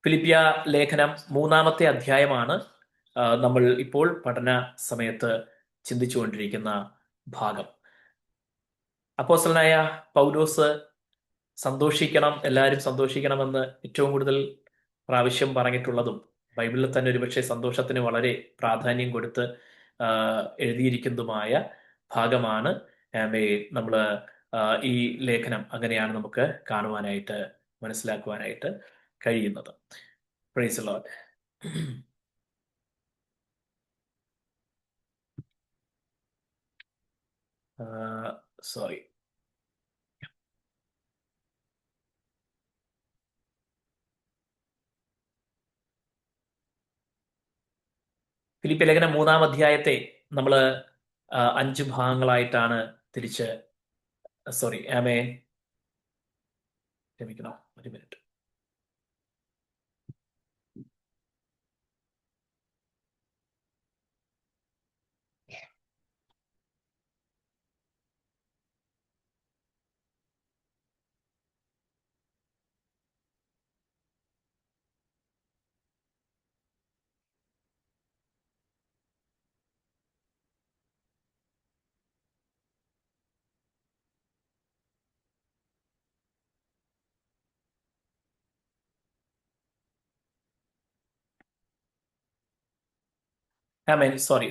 ഫിലിപ്പിയ ലേഖനം 3-ാമത്തെ അധ്യായമാണ് നമ്മൾ ഇപ്പോൾ പഠന സമയത്ത് ചിന്തിച്ചുകൊണ്ടിരിക്കുന്ന ഭാഗം. അപ്പോസ്തലനായ പൗലോസ് സന്തോഷിക്കണം, എല്ലാവരും സന്തോഷിക്കണമെന്ന് ഏറ്റവും കൂടുതൽ പ്രാവശ്യം പറഞ്ഞിട്ടുള്ളതും ബൈബിളിൽ തന്നെ ഒരുപക്ഷെ സന്തോഷത്തിന് വളരെ പ്രാധാന്യം കൊടുത്ത് എഴുതിയിരിക്കുന്നതുമായ ഭാഗമാണ്. നമ്മൾ ഈ ലേഖനം അങ്ങനെയാണ് നമുക്ക് കാണുവാനായിട്ട് മനസ്സിലാക്കുവാനായിട്ട് കഴിയുന്നത്. Price the Lord. സോറി. ഫിലിപ്പിയ ലേഖനം 3-ാം അധ്യായത്തെ നമ്മൾ 5 ഭാഗങ്ങളായിട്ടാണ് തിരിച്ച് ക്ഷമിക്കണം, ഒരു മിനിറ്റ്.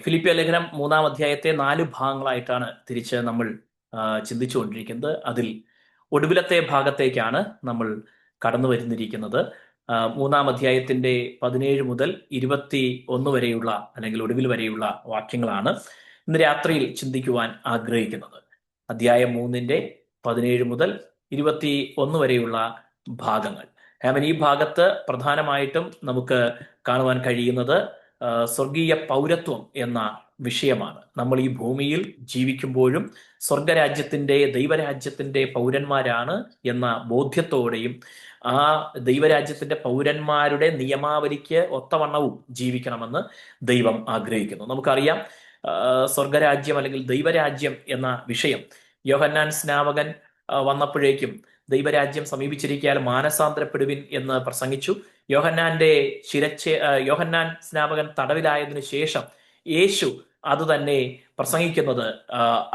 ഫിലിപ്പിയ ലേഖനം 3-ാം അധ്യായത്തെ 4 ഭാഗങ്ങളായിട്ടാണ് തിരിച്ച് നമ്മൾ ചിന്തിച്ചുകൊണ്ടിരിക്കുന്നത്. അതിൽ ഒടുവിലത്തെ ഭാഗത്തേക്കാണ് നമ്മൾ കടന്നു വരുന്നിരിക്കുന്നത്. 3-ാം അധ്യായത്തിന്റെ 17 മുതൽ 21 വരെയുള്ള അല്ലെങ്കിൽ ഒടുവിൽ വരെയുള്ള വാക്യങ്ങളാണ് ഇന്ന് രാത്രിയിൽ ചിന്തിക്കുവാൻ ആഗ്രഹിക്കുന്നത്. അധ്യായം 3-ന്റെ 17 മുതൽ 21 വരെയുള്ള ഭാഗങ്ങൾ. ഈ ഭാഗത്ത് പ്രധാനമായിട്ടും നമുക്ക് കാണുവാൻ കഴിയുന്നത് സ്വർഗീയ പൗരത്വം എന്ന വിഷയമാണ്. നമ്മൾ ഈ ഭൂമിയിൽ ജീവിക്കുമ്പോഴും സ്വർഗരാജ്യത്തിന്റെ, ദൈവരാജ്യത്തിന്റെ പൗരന്മാരാണ് എന്ന ബോധ്യത്തോടെയും ആ ദൈവരാജ്യത്തിന്റെ പൗരന്മാരുടെ നിയമാവലിക്ക് ഒത്തവണ്ണവും ജീവിക്കണമെന്ന് ദൈവം ആഗ്രഹിക്കുന്നു. നമുക്കറിയാം, സ്വർഗരാജ്യം അല്ലെങ്കിൽ ദൈവരാജ്യം എന്ന വിഷയം യോഹന്നാൻ സ്നാപകൻ വന്നപ്പോഴേക്കും ദൈവരാജ്യം സമീപിച്ചിരിക്കാൻ മാനസാന്തരപ്പെടുവിൻ എന്ന് പ്രസംഗിച്ചു. യോഹന്നാൻ സ്നാപകൻ തടവിലായതിനു ശേഷം യേശു അതുതന്നെ പ്രസംഗിക്കുന്നത്,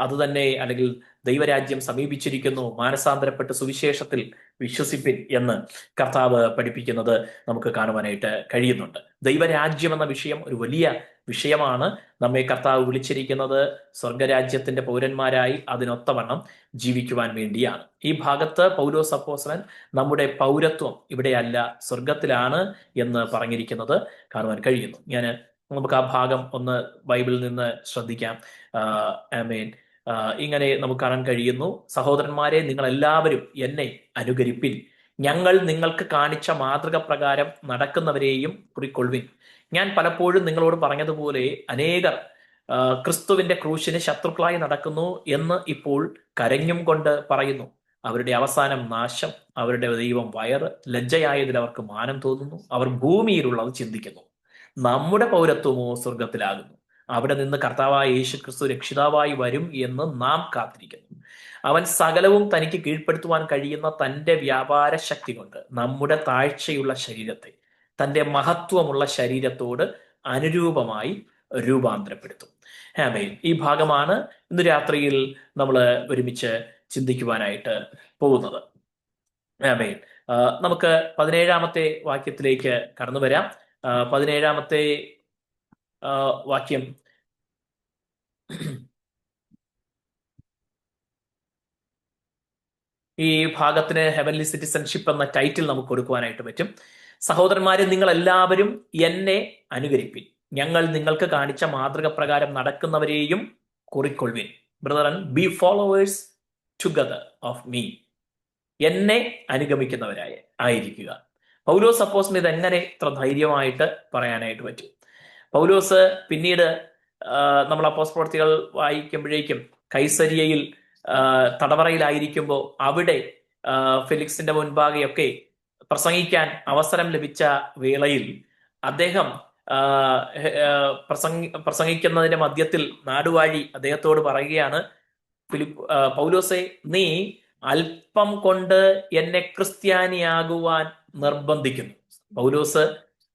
അതുതന്നെ അല്ലെങ്കിൽ ദൈവരാജ്യം സമീപിച്ചിരിക്കുന്നു, മാനസാന്തരപ്പെട്ട് സുവിശേഷത്തിൽ വിശ്വസിപ്പിൻ എന്ന് കർത്താവ് പഠിപ്പിക്കുന്നത് നമുക്ക് കാണുവാനായിട്ട് കഴിയുന്നുണ്ട്. ദൈവരാജ്യം എന്ന വിഷയം ഒരു വലിയ വിഷയമാണ്. നമ്മെ കർത്താവ് വിളിച്ചിരിക്കുന്നത് സ്വർഗരാജ്യത്തിന്റെ പൗരന്മാരായി അതിനൊത്തവണ്ണം ജീവിക്കുവാൻ വേണ്ടിയാണ്. ഈ ഭാഗത്ത് പൗലോസ് അപ്പോസ്തലൻ നമ്മുടെ പൗരത്വം ഇവിടെയല്ല, സ്വർഗത്തിലാണ് എന്ന് പറഞ്ഞിരിക്കുന്നത് കാണുവാൻ കഴിയുന്നു. നമുക്ക് ആ ഭാഗം ഒന്ന് ബൈബിളിൽ നിന്ന് ശ്രദ്ധിക്കാം. ആമേൻ. ഇങ്ങനെ നമുക്ക് കാണാൻ കഴിയുന്നു: സഹോദരന്മാരെ, നിങ്ങൾ എല്ലാവരും എന്നെ അനുകരിപ്പിൻ. ഞങ്ങൾ നിങ്ങൾക്ക് കാണിച്ച മാതൃക പ്രകാരം നടക്കുന്നവരെയും കുറിക്കൊള്ളുവിൻ. ഞാൻ പലപ്പോഴും നിങ്ങളോട് പറഞ്ഞതുപോലെ അനേകർ ക്രിസ്തുവിന്റെ ക്രൂശിന് ശത്രുക്കളായി നടക്കുന്നു എന്ന് ഇപ്പോൾ കരഞ്ഞും കൊണ്ട് പറയുന്നു. അവരുടെ അവസാനം നാശം, അവരുടെ ദൈവം വയറ്, ലജ്ജയായതിൽ അവർക്ക് മാനം തോന്നുന്നു. അവർ ഭൂമിയിലുള്ളത് ചിന്തിക്കുന്നു. നമ്മുടെ പൗരത്വമോ സ്വർഗത്തിലാകുന്നു. അവിടെ നിന്ന് കർത്താവായ യേശു ക്രിസ്തു രക്ഷിതാവായി വരും എന്ന് നാം കാത്തിരിക്കുന്നു. അവൻ സകലവും തനിക്ക് കീഴ്പ്പെടുത്തുവാൻ കഴിയുന്ന തന്റെ വ്യാപാര ശക്തി കൊണ്ട് നമ്മുടെ താഴ്ചയുള്ള ശരീരത്തെ തന്റെ മഹത്വമുള്ള ശരീരത്തോട് അനുരൂപമായി രൂപാന്തരപ്പെടുത്തും. ആമേൻ. ഈ ഭാഗമാണ് ഇന്ന് രാത്രിയിൽ നമ്മൾ ഒരുമിച്ച് ചിന്തിക്കുവാനായിട്ട് പോകുന്നത്. ആമേൻ. നമുക്ക് 17-ാമത്തെ വാക്യത്തിലേക്ക് കടന്നു വരാം. 17-ാമത്തെ വാക്യം ഈ ഭാഗത്തിന് ഹെവൻലി സിറ്റിസൺഷിപ്പ് എന്ന ടൈറ്റിൽ നമുക്ക് കൊടുക്കുവാനായിട്ട് പറ്റും. സഹോദരന്മാരെ, നിങ്ങൾ എല്ലാവരും എന്നെ അനുകരിപ്പിൻ. ഞങ്ങൾ നിങ്ങൾക്ക് കാണിച്ച മാതൃക പ്രകാരം നടക്കുന്നവരെയും കുറിക്കൊള്ളുവിൻ. Brethren, be followers together of me. എന്നെ അനുഗമിക്കുന്നവരായ ആയിരിക്കുക. പൗലോസ് അപ്പോസ്തലൻ ഇതെങ്ങനെ ഇത്ര ധൈര്യമായിട്ട് പറയാനായിട്ട് പറ്റും? പൗലോസ് പിന്നീട് നമ്മൾ അപ്പോസ്തല പ്രവൃത്തികൾ വായിക്കുമ്പോഴേക്കും കൈസരിയയിൽ തടവറയിലായിരിക്കുമ്പോൾ അവിടെ ഫെലിക്സിന്റെ മുൻപാകെയൊക്കെ പ്രസംഗിക്കാൻ അവസരം ലഭിച്ച വേളയിൽ അദ്ദേഹം പ്രസംഗിക്കുന്നതിന്റെ മധ്യത്തിൽ നാടുവാഴി അദ്ദേഹത്തോട് പറയുകയാണ്, പൗലോസെ, നീ അല്പം കൊണ്ട് എന്നെ ക്രിസ്ത്യാനിയാകുവാൻ നിർബന്ധിക്കുന്നു. പൗലോസ്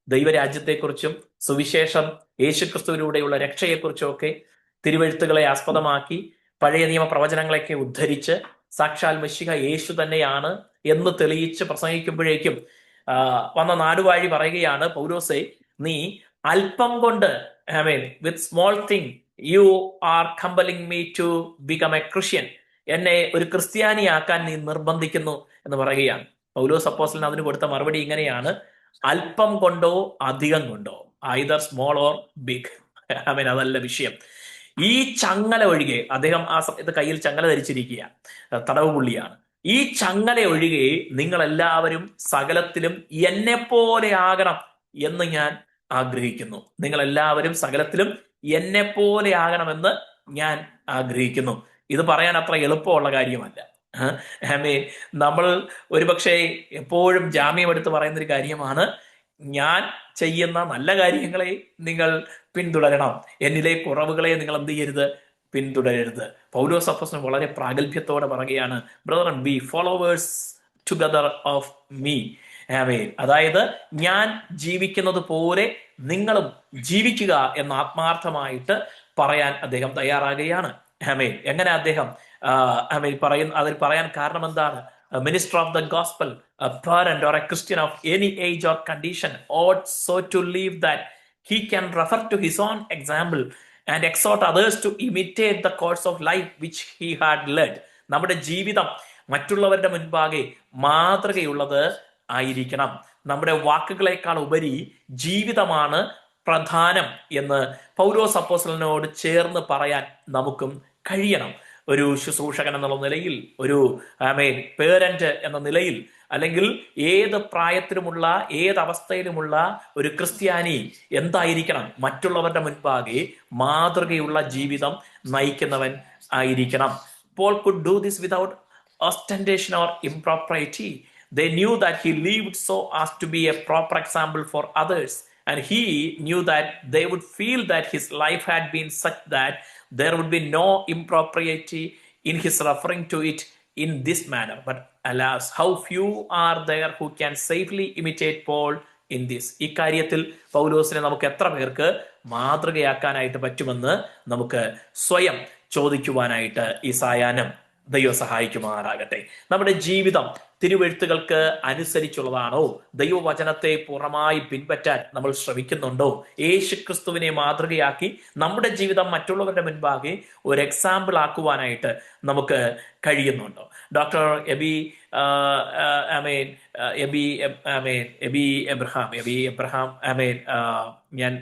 ദൈവരാജ്യത്തെക്കുറിച്ചും സുവിശേഷം യേശുക്രിസ്തുവിലൂടെയുള്ള രക്ഷയെക്കുറിച്ചും ഒക്കെ തിരുവെഴുത്തുകളെ ആസ്പദമാക്കി പഴയ നിയമ പ്രവചനങ്ങളെയൊക്കെ ഉദ്ധരിച്ച് സാക്ഷാൽ മെശിഹ യേശു തന്നെയാണ് എന്ന് തെളിയിച്ച് പ്രസംഗിക്കുമ്പോഴേക്കും വന്ന നാടുവാഴി പറയുകയാണ്, പൗലോസെ, നീ അല്പം കൊണ്ട്, I mean with small thing you are compelling me to become a Christian, എന്നെ ഒരു ക്രിസ്ത്യാനിയാക്കാൻ നീ നിർബന്ധിക്കുന്നു എന്ന് പറയുകയാണ്. പൗലോസ് അപ്പോസ്തലൻ അതിന് കൊടുത്ത മറുപടി ഇങ്ങനെയാണ്: അല്പം കൊണ്ടോ അധികം കൊണ്ടോ, either small or big, I mean അതല്ല വിഷയം. ഈ ചങ്ങല ഒഴികെ, അദ്ദേഹം ആ സമയത്ത് കയ്യിൽ ചങ്ങല ധരിച്ചിരിക്കുക, തടവ് പുള്ളിയാണ്. ഈ ചങ്ങല ഒഴികെ നിങ്ങൾ എല്ലാവരും സകലത്തിലും എന്നെ പോലെ ആകണം എന്ന് ഞാൻ ആഗ്രഹിക്കുന്നു. നിങ്ങൾ എല്ലാവരും സകലത്തിലും എന്നെ പോലെ ആകണമെന്ന് ഞാൻ ആഗ്രഹിക്കുന്നു. ഇത് പറയാൻ അത്ര എളുപ്പമുള്ള കാര്യമല്ല. ഐ മീൻ നമ്മൾ ഒരുപക്ഷെ എപ്പോഴും ജാമ്യം എടുത്ത് പറയുന്നൊരു കാര്യമാണ്, ഞാൻ ചെയ്യുന്ന നല്ല കാര്യങ്ങളെ നിങ്ങൾ പിന്തുടരണം, എന്നിലെ കുറവുകളെ നിങ്ങൾ എന്ത് ചെയ്യരുത്, പിന്തുടരരുത്. പൗലോസ് അപ്പോസ്തലൻ വളരെ പ്രാഗൽഭ്യത്തോടെ പറയുകയാണ്, brother be followers together of me. ആമേൻ. അതായത് ഞാൻ ജീവിക്കുന്നത് പോലെ നിങ്ങളും ജീവിക്കുക എന്ന് ആത്മാർത്ഥമായിട്ട് പറയാൻ അദ്ദേഹം തയ്യാറാകുകയാണ്. ആമേൻ. എങ്ങനെ അദ്ദേഹം അതിൽ പറയാൻ കാരണം എന്താണ്? Minister of the gospel, a parent or a Christian of any age or condition ought so to live that he can refer to his own example and exhort others to imitate the course of life which he had led. നമ്മുടെ ജീവിതം മറ്റുള്ളവരുടെ മുൻപാകെ മാതൃകയുള്ളത് ആയിരിക്കണം. നമ്മുടെ വാക്കുകളെക്കാൾ ഉപരി ജീവിതമാണ് പ്രധാനം എന്ന് പൗലോസ് അപ്പോസ്തലനോട് ചേർന്ന് പറയാൻ നമുക്കും കഴിയണം. ഒരു ശുശ്രൂഷകൻ എന്നുള്ള നിലയിൽ, ഒരു പേരന്റ് എന്ന നിലയിൽ, അല്ലെങ്കിൽ ഏത് പ്രായത്തിലുമുള്ള ഏതവസ്ഥയിലുമുള്ള ഒരു ക്രിസ്ത്യാനി എന്തായിരിക്കണം? മറ്റുള്ളവരുടെ മുൻപാകെ മാതൃകയുള്ള ജീവിതം നയിക്കുന്നവൻ ആയിരിക്കണം. Paul could do this without ostentation or impropriety. They knew that he lived so as to be a proper example for others, and he knew that they would feel that his life had been such that there would be no impropriety in his referring to it in this manner. But alas, how few are there who can safely imitate Paul in this. ഇക്കാര്യത്തിൽ പൗലോസിനെ നമുക്ക് എത്ര പേർക്ക് മാതൃകയാക്കാനായിട്ട് പറ്റുമെന്ന് നമുക്ക് സ്വയം ചോദിക്കുവാനായിട്ട് ഈ സായാഹ്നം ദൈവം സഹായിക്കുമാറാകട്ടെ. നമ്മുടെ ജീവിതം തിരുവെഴുത്തുകൾക്ക് അനുസരിച്ചുള്ളതാണോ? ദൈവവചനത്തെ പൂർണ്ണമായി പിൻപറ്റാൻ നമ്മൾ ശ്രമിക്കുന്നുണ്ടോ? യേശുക്രിസ്തുവിനെ മാതൃകയാക്കി നമ്മുടെ ജീവിതം മറ്റുള്ളവരുടെ മുൻപാകെ ഒരു എക്സാമ്പിൾ ആക്കുവാനായിട്ട് നമുക്ക് കഴിയുന്നുണ്ടോ? ഡോക്ടർ എബി എബ്രഹാം ഞാൻ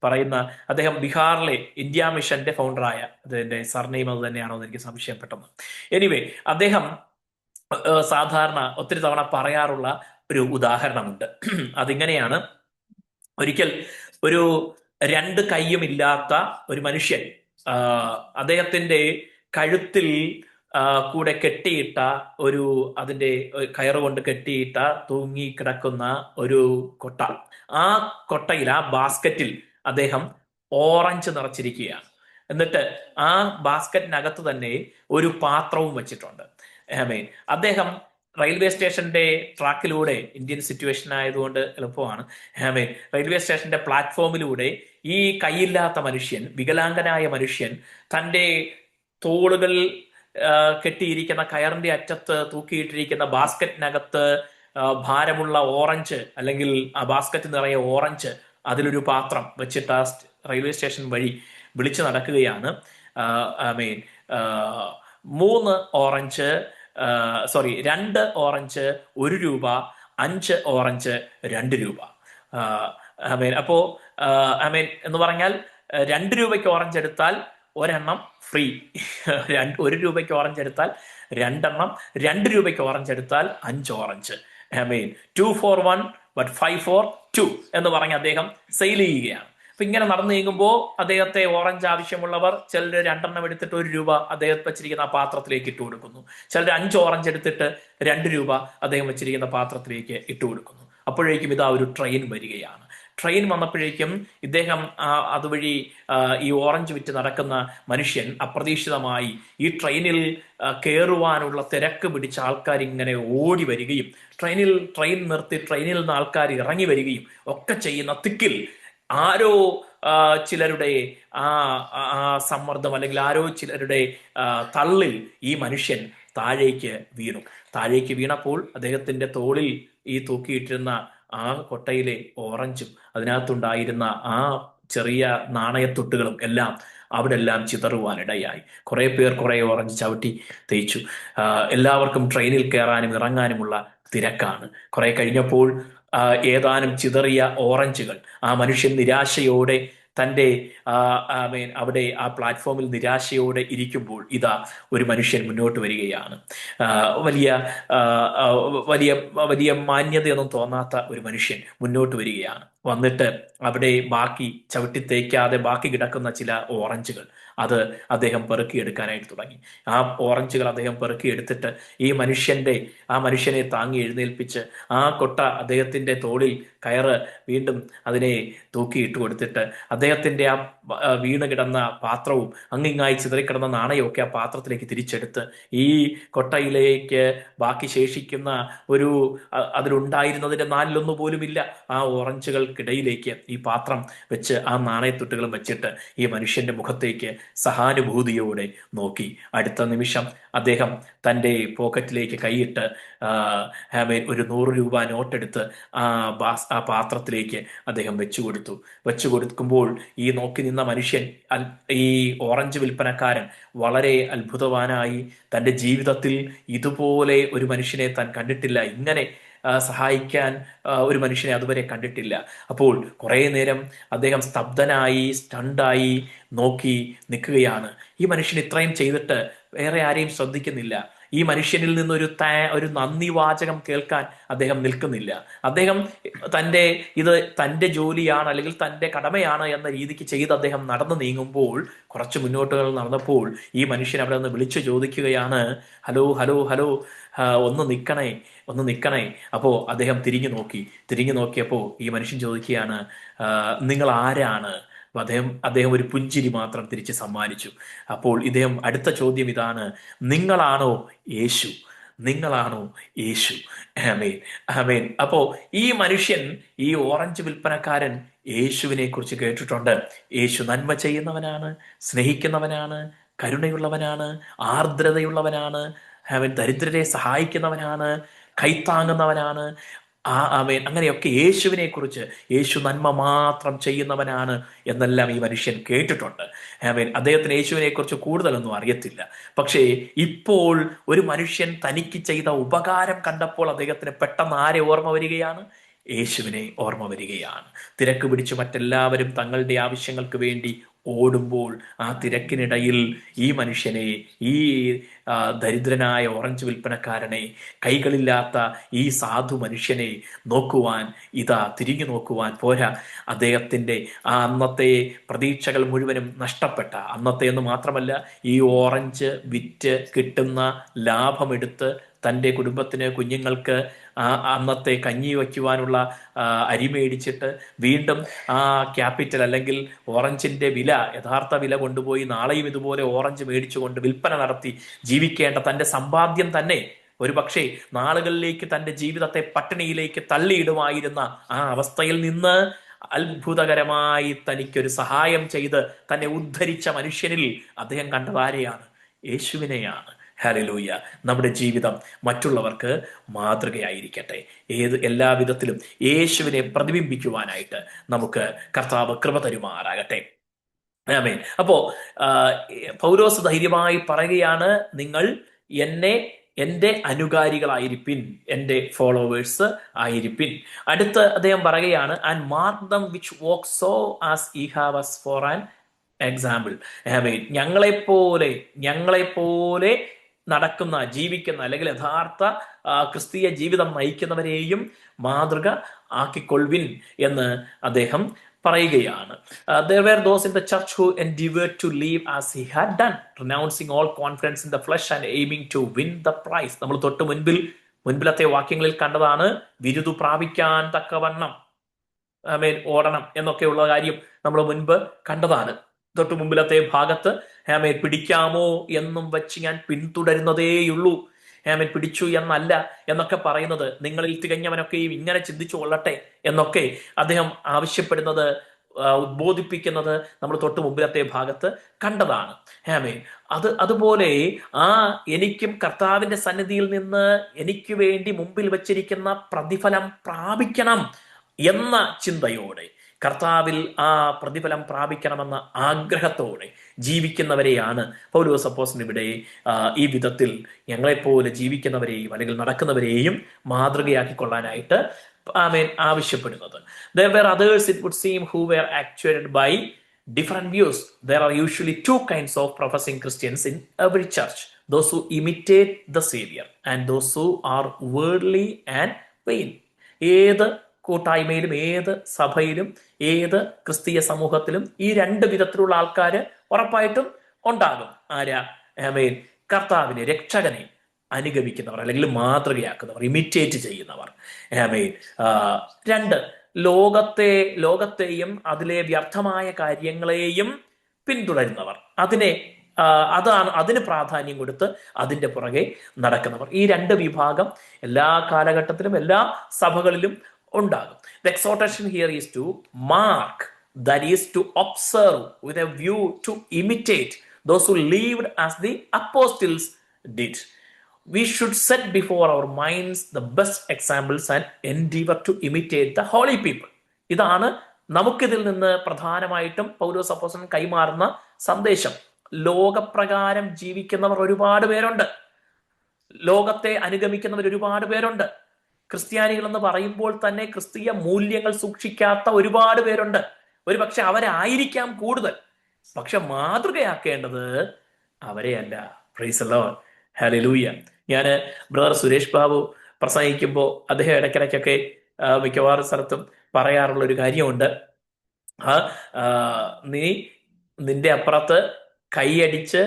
പറയുന്ന അദ്ദേഹം ബീഹാറിലെ ഇന്ത്യ മിഷന്റെ ഫൗണ്ടറായ, അതിന്റെ സർനെയിം അത് തന്നെയാണോ എന്ന് എനിക്ക് സംശയപ്പെട്ടത്. എനിവേ, അദ്ദേഹം സാധാരണ ഒത്തിരി തവണ പറയാറുള്ള ഒരു ഉദാഹരണമുണ്ട്. അതിങ്ങനെയാണ്: ഒരിക്കൽ ഒരു രണ്ട് കൈയുമില്ലാത്ത ഒരു മനുഷ്യൻ അദ്ദേഹത്തിന്റെ കഴുത്തിൽ കൂടെ കെട്ടിയിട്ട അതിന്റെ കയറുകൊണ്ട് കെട്ടിയിട്ട തൂങ്ങിക്കിടക്കുന്ന ഒരു കൊട്ട, ആ കൊട്ടയിൽ, ആ ബാസ്ക്കറ്റിൽ അദ്ദേഹം ഓറഞ്ച് നിറച്ചിരിക്കുകയാണ്. എന്നിട്ട് ആ ബാസ്ക്കറ്റിനകത്ത് തന്നെ ഒരു പാത്രവും വെച്ചിട്ടുണ്ട്. അദ്ദേഹം റെയിൽവേ സ്റ്റേഷന്റെ ട്രാക്കിലൂടെ, ഇന്ത്യൻ സിറ്റുവേഷൻ ആയതുകൊണ്ട് എളുപ്പമാണ്, റെയിൽവേ സ്റ്റേഷന്റെ പ്ലാറ്റ്ഫോമിലൂടെ ഈ കൈയില്ലാത്ത മനുഷ്യൻ, വികലാംഗനായ മനുഷ്യൻ, തൻ്റെ തോളുകളിൽ കെട്ടിയിരിക്കുന്ന കയറിന്റെ അറ്റത്ത് തൂക്കിയിട്ടിരിക്കുന്ന ബാസ്ക്കറ്റിനകത്ത് ഭാരമുള്ള ഓറഞ്ച്, അല്ലെങ്കിൽ ആ ബാസ്ക്കറ്റ് നിറയെ ഓറഞ്ച് അതിലൊരു പാത്രം വെച്ചിട്ട് ആ റെയിൽവേ സ്റ്റേഷൻ വഴി വിളിച്ചു നടക്കുകയാണ്. 2 ഓറഞ്ച് 1 രൂപ, 5 ഓറഞ്ച് 2 രൂപ. അപ്പോ എന്ന് പറഞ്ഞാൽ 2 രൂപയ്ക്ക് ഓറഞ്ച് എടുത്താൽ 1 എണ്ണം ഫ്രീ, 1 രൂപയ്ക്ക് ഓറഞ്ച് എടുത്താൽ 2 എണ്ണം, 2 രൂപയ്ക്ക് ഓറഞ്ച് എടുത്താൽ 5 ഓറഞ്ച്. 2 for 1 but 5 for 2 എന്ന് പറഞ്ഞ് അദ്ദേഹം സെയിൽ ചെയ്യുകയാണ്. അപ്പൊ ഇങ്ങനെ നടന്നു നീങ്ങുമ്പോൾ അദ്ദേഹത്തെ ഓറഞ്ച് ആവശ്യമുള്ളവർ ചിലർ 2 എണ്ണം എടുത്തിട്ട് 1 രൂപ അദ്ദേഹം വെച്ചിരിക്കുന്ന പാത്രത്തിലേക്ക് ഇട്ട് കൊടുക്കുന്നു. ചിലർ 5 ഓറഞ്ച് എടുത്തിട്ട് 2 രൂപ അദ്ദേഹം വെച്ചിരിക്കുന്ന പാത്രത്തിലേക്ക് ഇട്ട് കൊടുക്കുന്നു. അപ്പോഴേക്കും ഇതാ ഒരു ട്രെയിൻ വരികയാണ്. ട്രെയിൻ വന്നപ്പോഴേക്കും ഇദ്ദേഹം അതുവഴി ഈ ഓറഞ്ച് വിറ്റ് നടക്കുന്ന മനുഷ്യൻ അപ്രതീക്ഷിതമായി ഈ ട്രെയിനിൽ കയറുവാനുള്ള തിരക്ക് പിടിച്ച ആൾക്കാർ ഇങ്ങനെ ഓടി വരികയും ട്രെയിൻ നിർത്തി ട്രെയിനിൽ നിന്ന് ആൾക്കാർ ഇറങ്ങി വരികയും ഒക്കെ ചെയ്യുന്ന തിക്കിൽ ആരോ ചിലരുടെ ആ സമ്മർദ്ദം അല്ലെങ്കിൽ ആരോ ചിലരുടെ തള്ളിൽ ഈ മനുഷ്യൻ താഴേക്ക് വീണപ്പോൾ അദ്ദേഹത്തിന്റെ തോളിൽ ഈ തൂക്കിയിട്ടിരുന്ന ആ കൊട്ടയിലെ ഓറഞ്ചും അതിനകത്തുണ്ടായിരുന്ന ആ ചെറിയ നാണയത്തൊട്ടുകളും എല്ലാം അവിടെ എല്ലാം ചിതറുവാനിടയായി. കുറെ പേർ കുറെ ഓറഞ്ച് ചവിട്ടി തേച്ചു. എല്ലാവർക്കും ട്രെയിനിൽ കയറാനും ഇറങ്ങാനുമുള്ള തിരക്കാണ്. കുറെ കഴിഞ്ഞപ്പോൾ ഏതാനും ചിതറിയ ഓറഞ്ചുകൾ ആ മനുഷ്യൻ നിരാശയോടെ തൻ്റെ അവിടെ ആ പ്ലാറ്റ്ഫോമിൽ നിരാശയോടെ ഇരിക്കുമ്പോൾ ഇതാ ഒരു മനുഷ്യൻ മുന്നോട്ട് വരികയാണ്. വലിയ വലിയ വലിയ മാന്യതയൊന്നും തോന്നാത്ത ഒരു മനുഷ്യൻ മുന്നോട്ട് വരികയാണ്. വന്നിട്ട് അവിടെ ബാക്കി ചവിട്ടി തേക്കാതെ ബാക്കി കിടക്കുന്ന ചില ഓറഞ്ചുകൾ അത് അദ്ദേഹം പെറുക്കിയെടുക്കാനായിട്ട് തുടങ്ങി. ആ ഓറഞ്ചുകൾ അദ്ദേഹം പെറുക്കിയെടുത്തിട്ട് ആ മനുഷ്യനെ താങ്ങി എഴുന്നേൽപ്പിച്ച് ആ കൊട്ട അദ്ദേഹത്തിന്റെ തോളിൽ കയറ് വീണ്ടും അതിനെ തൂക്കിയിട്ട് കൊടുത്തിട്ട് അദ്ദേഹത്തിന്റെ ആ വീണ് കിടന്ന പാത്രവും അങ്ങിങ്ങായി ചിതറിക്കിടന്ന നാണയമൊക്കെ ആ പാത്രത്തിലേക്ക് തിരിച്ചെടുത്ത് ഈ കൊട്ടയിലേക്ക് ബാക്കി ശേഷിക്കുന്ന അതിലുണ്ടായിരുന്നതിന്റെ 1/4 പോലുമില്ല ആ ഓറഞ്ചുകൾക്കിടയിലേക്ക് ഈ പാത്രം വെച്ച് ആ നാണയത്തുട്ടുകളും വെച്ചിട്ട് ഈ മനുഷ്യന്റെ മുഖത്തേക്ക് സഹാനുഭൂതിയോടെ നോക്കി. അടുത്ത നിമിഷം അദ്ദേഹം തൻ്റെ പോക്കറ്റിലേക്ക് കൈയിട്ട് ഒരു 100 രൂപ നോട്ടെടുത്ത് ആ പാത്രത്തിലേക്ക് അദ്ദേഹം വെച്ചു കൊടുക്കുമ്പോൾ ഈ നോക്കി നിന്ന മനുഷ്യൻ, ഈ ഓറഞ്ച് വിൽപ്പനക്കാരൻ വളരെ അത്ഭുതവാനായി. തൻ്റെ ജീവിതത്തിൽ ഇതുപോലെ ഒരു മനുഷ്യനെ താൻ കണ്ടിട്ടില്ല, ഇങ്ങനെ സഹായിക്കാൻ ഒരു മനുഷ്യനെ അതുവരെ കണ്ടിട്ടില്ല. അപ്പോൾ കുറേ നേരം അദ്ദേഹം സ്തബ്ധനായി സ്റ്റണ്ടായി നോക്കി നിൽക്കുകയാണ്. ഈ മനുഷ്യൻ ഇത്രയും ചെയ്തിട്ട് വേറെ ആരെയും ശ്രദ്ധിക്കുന്നില്ല. ഈ മനുഷ്യനിൽ നിന്നൊരു ഒരു നന്ദി വാചകം കേൾക്കാൻ അദ്ദേഹം നിൽക്കുന്നില്ല. അദ്ദേഹം ഇത് തൻ്റെ ജോലിയാണ് അല്ലെങ്കിൽ തൻ്റെ കടമയാണ് എന്ന രീതിക്ക് ചെയ്ത് അദ്ദേഹം നടന്നു നീങ്ങുമ്പോൾ, കുറച്ച് മുന്നോട്ടുകൾ നടന്നപ്പോൾ ഈ മനുഷ്യൻ അവിടെ നിന്ന് വിളിച്ചു ചോദിക്കുകയാണ്, ഹലോ ഹലോ ഹലോ, ഒന്ന് നിൽക്കണേ. അപ്പോൾ അദ്ദേഹം തിരിഞ്ഞു നോക്കിയപ്പോൾ ഈ മനുഷ്യൻ ചോദിക്കുകയാണ്, നിങ്ങൾ ആരാണ്? അദ്ദേഹം ഒരു പുഞ്ചിരി മാത്രം തിരിച്ച് സമ്മാനിച്ചു. അപ്പോൾ ഇദ്ദേഹം അടുത്ത ചോദ്യം ഇതാണ്, നിങ്ങളാണോ യേശു? ആമേൻ. അപ്പോ ഈ മനുഷ്യൻ, ഈ ഓറഞ്ച് വിൽപ്പനക്കാരൻ യേശുവിനെ കുറിച്ച് കേട്ടിട്ടുണ്ട്. യേശു നന്മ ചെയ്യുന്നവനാണ്, സ്നേഹിക്കുന്നവനാണ്, കരുണയുള്ളവനാണ്, ആർദ്രതയുള്ളവനാണ്, ദരിദ്രരെ സഹായിക്കുന്നവനാണ്, കൈത്താങ്ങുന്നവനാണ്. ആമേൻ. അങ്ങനെയൊക്കെ യേശുവിനെ കുറിച്ച്, യേശു നന്മ മാത്രം ചെയ്യുന്നവനാണ് എന്നെല്ലാം ഈ മനുഷ്യൻ കേട്ടിട്ടുണ്ട്. ആമേൻ. അദ്ദേഹത്തിന് യേശുവിനെ കുറിച്ച് കൂടുതലൊന്നും അറിയത്തില്ല. പക്ഷേ ഇപ്പോൾ ഒരു മനുഷ്യൻ തനിക്ക് ചെയ്ത ഉപകാരം കണ്ടപ്പോൾ അദ്ദേഹത്തിന് പെട്ടെന്ന് ആരെ ഓർമ്മ വരികയാണ്? യേശുവിനെ ഓർമ്മ വരികയാണ്. തിരക്ക് പിടിച്ച് മറ്റെല്ലാവരും തങ്ങളുടെ ആവശ്യങ്ങൾക്ക് വേണ്ടി ഓടുമ്പോൾ ആ തിരക്കിനിടയിൽ ഈ മനുഷ്യനെ, ഈ ദരിദ്രനായ ഓറഞ്ച് വിൽപ്പനക്കാരനെ, കൈകളില്ലാത്ത ഈ സാധു മനുഷ്യനെ തിരിഞ്ഞു നോക്കുവാൻ പോരാ, അദ്ദേഹത്തിൻ്റെ ആ അന്നത്തെ പ്രതീക്ഷകൾ മുഴുവനും നഷ്ടപ്പെട്ട, അന്നത്തെ എന്ന് മാത്രമല്ല ഈ ഓറഞ്ച് വിറ്റ് കിട്ടുന്ന ലാഭമെടുത്ത് തൻ്റെ കുടുംബത്തിന്, കുഞ്ഞുങ്ങൾക്ക് അന്നത്തെ കഞ്ഞി വയ്ക്കുവാനുള്ള അരി മേടിച്ചിട്ട് വീണ്ടും ആ ക്യാപിറ്റൽ അല്ലെങ്കിൽ ഓറഞ്ചിന്റെ യഥാർത്ഥ വില കൊണ്ടുപോയി നാളെയും ഇതുപോലെ ഓറഞ്ച് മേടിച്ചുകൊണ്ട് വിൽപ്പന നടത്തി ജീവിക്കേണ്ട തൻ്റെ സമ്പാദ്യം തന്നെ ഒരുപക്ഷെ നാളുകളിലേക്ക് തൻ്റെ ജീവിതത്തെ പട്ടിണിയിലേക്ക് തള്ളിയിടുമായിരുന്ന ആ അവസ്ഥയിൽ നിന്ന് അത്ഭുതകരമായി തനിക്കൊരു സഹായം ചെയ്ത് തന്നെ ഉദ്ധരിച്ച മനുഷ്യനിൽ അദ്ദേഹം കണ്ടതാരെയാണ്? യേശുവിനെയാണ്. ഹല്ലേലൂയ. നമ്മുടെ ജീവിതം മറ്റുള്ളവർക്ക് മാതൃകയായിരിക്കട്ടെ. എല്ലാവിധത്തിലും യേശുവിനെ പ്രതിബിംബിക്കുവാനായിട്ട് നമുക്ക് കർത്താവ് കൃപ തരുമാറാകട്ടെ. ആമേൻ. അപ്പോ പൗലോസ് ധൈര്യമായി പറയുകയാണ്, നിങ്ങൾ എൻ്റെ അനുകാരികളായിരിപ്പിൻ, എൻ്റെ ഫോളോവേഴ്സ് ആയിരിപ്പിൻ. അടുത്ത് അദ്ദേഹം പറയുകയാണ്, and mark them which walk so as you have us for an example. ആമേൻ. ഞങ്ങളെപ്പോലെ നടക്കുന്ന, ജീവിക്കുന്ന അല്ലെങ്കിൽ യഥാർത്ഥ ക്രിസ്തീയ ജീവിതം നയിക്കുന്നവരെയും മാതൃക ആക്കിക്കൊള്ളുവിൻ എന്ന് അദ്ദേഹം പറയുകയാണ്. There were those in the church who endeavored to live as he had done, renouncing all confidence in the flesh and aiming to win the prize. നമ്മൾ തൊട്ട് മുൻപിലത്തെ വാക്യങ്ങളിൽ കണ്ടതാണ്, വിരുദു പ്രാപിക്കാൻ തക്കവണ്ണം ഓടണം എന്നൊക്കെയുള്ള കാര്യം നമ്മൾ മുൻപ് കണ്ടതാണ്. തൊട്ടു മുമ്പിലത്തെ ഭാഗത്ത് പിടിക്കാമോ എന്നും വെച്ച് ഞാൻ പിന്തുടരുന്നതേയുള്ളൂ, പിടിച്ചു എന്നല്ല എന്നൊക്കെ പറയുന്നത്, നിങ്ങളിൽ തികഞ്ഞവനൊക്കെയും ഇങ്ങനെ ചിന്തിച്ചു കൊള്ളട്ടെ എന്നൊക്കെ അദ്ദേഹം ആവശ്യപ്പെടുന്നത്, ഉദ്ബോധിപ്പിക്കുന്നത് നമ്മൾ തൊട്ട് മുമ്പിലത്തെ ഭാഗത്ത് കണ്ടതാണ്. അതുപോലെ എനിക്കും കർത്താവിന്റെ സന്നിധിയിൽ നിന്ന് എനിക്ക് വേണ്ടി മുമ്പിൽ വച്ചിരിക്കുന്ന പ്രതിഫലം പ്രാപിക്കണം എന്ന ചിന്തയോടെ, കർത്താവിൽ ആ പ്രതിഫലം പ്രാപിക്കണമെന്ന ആഗ്രഹത്തോടെ ജീവിക്കുന്നവരെയാണ് പൗലോസ് അപ്പോസ്തലൻ ഇവിടെ ഈ വിധത്തിൽ ഞങ്ങളെപ്പോലെ ജീവിക്കുന്നവരെയും അല്ലെങ്കിൽ നടക്കുന്നവരെയും മാതൃകയാക്കിക്കൊള്ളാനായിട്ട് ആവശ്യപ്പെടുന്നത്. There were others, it would seem, who were actuated by different views. There are usually two kinds of professing Christians in every church: those who imitate the Savior and those who are worldly and vain. ഏത് കൂട്ടായ്മയിലും ഏത് സഭയിലും ഏത് ക്രിസ്തീയ സമൂഹത്തിലും ഈ രണ്ട് വിധത്തിലുള്ള ആൾക്കാർ ഉറപ്പായിട്ടും ഉണ്ടാകും. ആരാ? കർത്താവിനെ, രക്ഷകനെ അനുഗമിക്കുന്നവർ അല്ലെങ്കിൽ മാതൃകയാക്കുന്നവർ, ഇമിറ്റേറ്റ് ചെയ്യുന്നവർ. രണ്ട്, ലോകത്തെയും അതിലെ വ്യർത്ഥമായ കാര്യങ്ങളെയും പിന്തുടരുന്നവർ, അതിന് പ്രാധാന്യം കൊടുത്ത് അതിന്റെ പുറകെ നടക്കുന്നവർ. ഈ രണ്ട് വിഭാഗം എല്ലാ കാലഘട്ടത്തിലും എല്ലാ സഭകളിലും ഉണ്ടാകും. The exhortation here is to mark, that is to observe with a view to imitate those who lived as the apostles did. We should set before our minds the best examples and endeavor to imitate the holy people. ഇതാണ് നമുക്കിതിൽ നിന്ന് പ്രധാനമായിട്ടും പൗലോസ് അപ്പോസ്തലൻ കൈമാറുന്ന സന്ദേശം. ലോകപ്രകാരം ജീവിക്കുന്നവർ ഒരുപാട് പേരുണ്ട്, ലോകത്തെ അനുഗമിക്കുന്നവർ ഒരുപാട് പേരുണ്ട്. ക്രിസ്ത്യാനികൾ എന്ന് പറയുമ്പോൾ തന്നെ ക്രിസ്തീയ മൂല്യങ്ങൾ സൂക്ഷിക്കാത്ത ഒരുപാട് പേരുണ്ട്. ഒരു പക്ഷെ അവരായിരിക്കാം കൂടുതൽ, പക്ഷെ മാതൃകയാക്കേണ്ടത് അവരെയല്ല. പ്രൈസ് ദി ലോർഡ്, ഹല്ലേലൂയ. ഞാൻ ബ്രദർ സുരേഷ് ബാബു പ്രസംഗിക്കുമ്പോൾ അദ്ദേഹം ഇടയ്ക്കിടയ്ക്കൊക്കെ മിക്കവാറും സ്ഥലത്തും പറയാറുള്ള ഒരു കാര്യമുണ്ട്, നിന്റെ അപ്പുറത്ത് കൈയടിച്ച്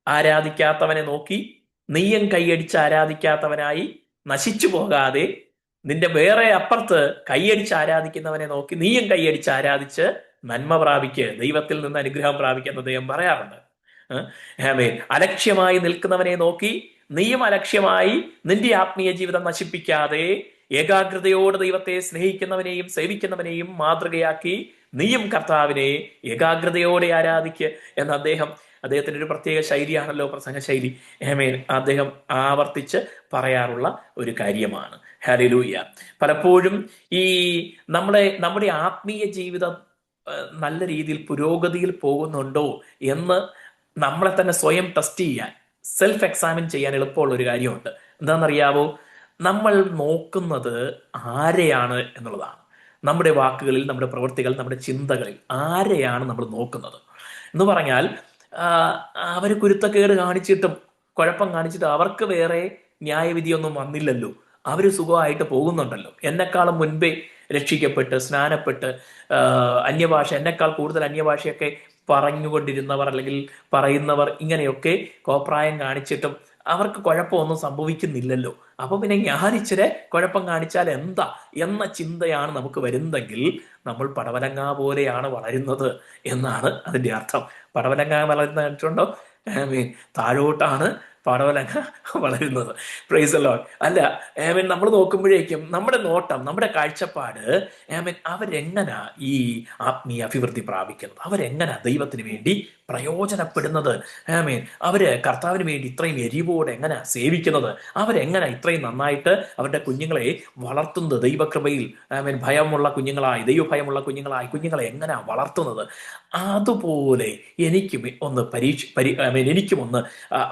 ആരാധിക്കാത്തവനെ നോക്കി നീയും കൈയടിച്ച് ആരാധിക്കാത്തവനായി നശിച്ചു പോകാതെ, നിന്റെ വേറെ അപ്പുറത്ത് കൈയടിച്ച് ആരാധിക്കുന്നവനെ നോക്കി നീയും കൈയടിച്ച് ആരാധിച്ച് നന്മ പ്രാപിക്ക്, ദൈവത്തിൽ നിന്ന് അനുഗ്രഹം പ്രാപിക്കുന്ന അദ്ദേഹം പറയാറുണ്ട്. അലക്ഷ്യമായി നിൽക്കുന്നവനെ നോക്കി നീയും അലക്ഷ്യമായി നിന്റെ ആത്മീയ ജീവിതം നശിപ്പിക്കാതെ ഏകാഗ്രതയോട് ദൈവത്തെ സ്നേഹിക്കുന്നവനെയും സേവിക്കുന്നവനെയും മാതൃകയാക്കി നീയും കർത്താവിനെ ഏകാഗ്രതയോടെ ആരാധിക്ക് എന്ന് അദ്ദേഹത്തിന്റെ ഒരു പ്രത്യേക ശൈലിയാണല്ലോ പ്രസംഗ ശൈലി. അദ്ദേഹം ആവർത്തിച്ച് പറയാറുള്ള ഒരു കാര്യമാണ്. ഹല്ലേലൂയ. പലപ്പോഴും ഈ നമ്മുടെ ആത്മീയ ജീവിതം നല്ല രീതിയിൽ പുരോഗതിയിൽ പോകുന്നുണ്ടോ എന്ന് നമ്മളെ തന്നെ സ്വയം ടെസ്റ്റ് ചെയ്യാൻ, സെൽഫ് എക്സാമിൻ ചെയ്യാൻ എളുപ്പമുള്ള ഒരു കാര്യമുണ്ട്. എന്താണെന്നറിയാവോ? നമ്മൾ നോക്കുന്നത് ആരെയാണ് എന്നുള്ളതാണ്. നമ്മുടെ വാക്കുകളിൽ, നമ്മുടെ പ്രവൃത്തികൾ, നമ്മുടെ ചിന്തകളിൽ ആരെയാണ് നമ്മൾ നോക്കുന്നത് എന്ന് പറഞ്ഞാൽ, അവർ കുരുത്തക്കേട് കാണിച്ചിട്ടും കുഴപ്പം കാണിച്ചിട്ടും അവർക്ക് വേറെ ന്യായവിധിയൊന്നും വന്നില്ലല്ലോ, അവർ സുഖമായിട്ട് പോകുന്നുണ്ടല്ലോ. എന്നെക്കാളും മുൻപേ രക്ഷിക്കപ്പെട്ട് സ്നാനപ്പെട്ട് അന്യഭാഷ, എന്നെക്കാൾ കൂടുതൽ അന്യഭാഷയൊക്കെ പറഞ്ഞുകൊണ്ടിരുന്നവർ അല്ലെങ്കിൽ പറയുന്നവർ ഇങ്ങനെയൊക്കെ കോപ്രായം കാണിച്ചിട്ടും അവർക്ക് കുഴപ്പമൊന്നും സംഭവിക്കുന്നില്ലല്ലോ. അപ്പൊ പിന്നെ ഞാൻ ഇച്ചിരി കുഴപ്പം കാണിച്ചാൽ എന്താ എന്ന ചിന്തയാണ് നമുക്ക് വരുന്നതെങ്കിൽ നമ്മൾ പടവലങ്ങ പോലെയാണ് വളരുന്നത് എന്നാണ് അതിന്റെ അർത്ഥം. പടവലങ്ങ വളരുന്ന കണ്ടിട്ടുണ്ടോ? താഴോട്ടാണ് പടവലങ്ങ വളരുന്നത്. Price the Lord. അല്ല, നമ്മൾ നോക്കുമ്പോഴേക്കും നമ്മുടെ നോട്ടം, നമ്മുടെ കാഴ്ചപ്പാട്, അവരെങ്ങനാ ഈ ആത്മീയ അഭിവൃദ്ധി പ്രാപിക്കുന്നത്, അവരെങ്ങനാ ദൈവത്തിന് വേണ്ടി പ്രയോജനപ്പെടുന്നത്, അവര് കർത്താവിന് വേണ്ടി ഇത്രയും എരിവോടെ എങ്ങനെ സേവിക്കുന്നത്, അവരെങ്ങനെ ഇത്രയും നന്നായിട്ട് അവരുടെ കുഞ്ഞുങ്ങളെ വളർത്തുന്നത്, ദൈവകൃപയിൽ ഭയമുള്ള കുഞ്ഞുങ്ങളായി, ദൈവഭയമുള്ള കുഞ്ഞുങ്ങളായി കുഞ്ഞുങ്ങളെ എങ്ങനെ വളർത്തുന്നത്, അതുപോലെ എനിക്കും ഒന്ന് എനിക്കും ഒന്ന്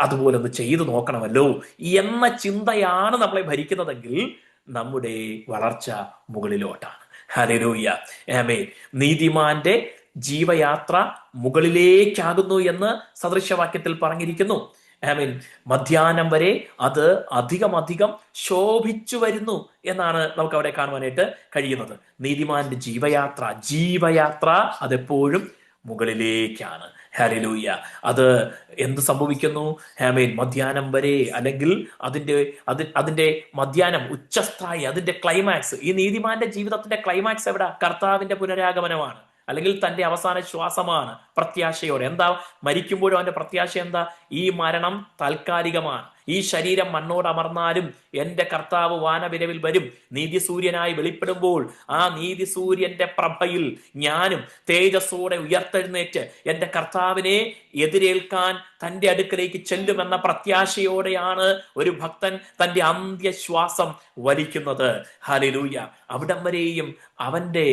അതുപോലെ ഒന്ന് ചെയ്തു നോക്കണമല്ലോ എന്ന ചിന്തയാണ് നമ്മളെ ഭരിക്കുന്നതെങ്കിൽ നമ്മുടെ വളർച്ച മുകളിലോട്ടാണ്. ഹല്ലേലൂയ. ആമേൻ. നീതിമാന്റെ ജീവയാത്ര മുകളിലേക്കാകുന്നു എന്ന് സദൃശവാക്യത്തിൽ പറഞ്ഞിരിക്കുന്നു. ആമേൻ. മധ്യാഹ്നം വരെ അത് അധികം ശോഭിച്ചു വരുന്നു എന്നാണ് നമുക്ക് അവിടെ കാണുവാനായിട്ട് കഴിയുന്നത്. നീതിമാന്റെ ജീവയാത്ര അതെപ്പോഴും മുകളിലേക്കാണ്. ഹല്ലേലൂയ. അത് എന്ത് സംഭവിക്കുന്നു? ആമേൻ. മധ്യാഹ്നം വരെ, അല്ലെങ്കിൽ അതിന്റെ മധ്യാഹ്നം, ഉച്ചസ്ഥായി, അതിന്റെ ക്ലൈമാക്സ്, ഈ നീതിമാന്റെ ജീവിതത്തിന്റെ ക്ലൈമാക്സ് എവിടെ? കർത്താവിന്റെ പുനരാഗമനമാണ്, അല്ലെങ്കിൽ തന്റെ അവസാന ശ്വാസമാണ്. പ്രത്യാശയോടെ എന്താ? മരിക്കുമ്പോഴും അവന്റെ പ്രത്യാശ എന്താ? ഈ മരണം താൽക്കാലികമാണ്, ഈ ശരീരം മണ്ണോടമർന്നാലും എന്റെ കർത്താവ് വാനവിരവിൽ വരും. നീതിസൂര്യനായി വെളിപ്പെടുമ്പോൾ ആ നീതിസൂര്യന്റെ പ്രഭയിൽ ഞാനും തേജസ്സോടെ ഉയർത്തെഴുന്നേറ്റ് എന്റെ കർത്താവിനെ എതിരേൽക്കാൻ തന്റെ അടുക്കലേക്ക് ചെല്ലുമെന്ന പ്രത്യാശയോടെയാണ് ഒരു ഭക്തൻ തന്റെ അന്ത്യശ്വാസം വലിക്കുന്നത്. ഹല്ലേലൂയ. അവിടം വരെയും അവന്റെ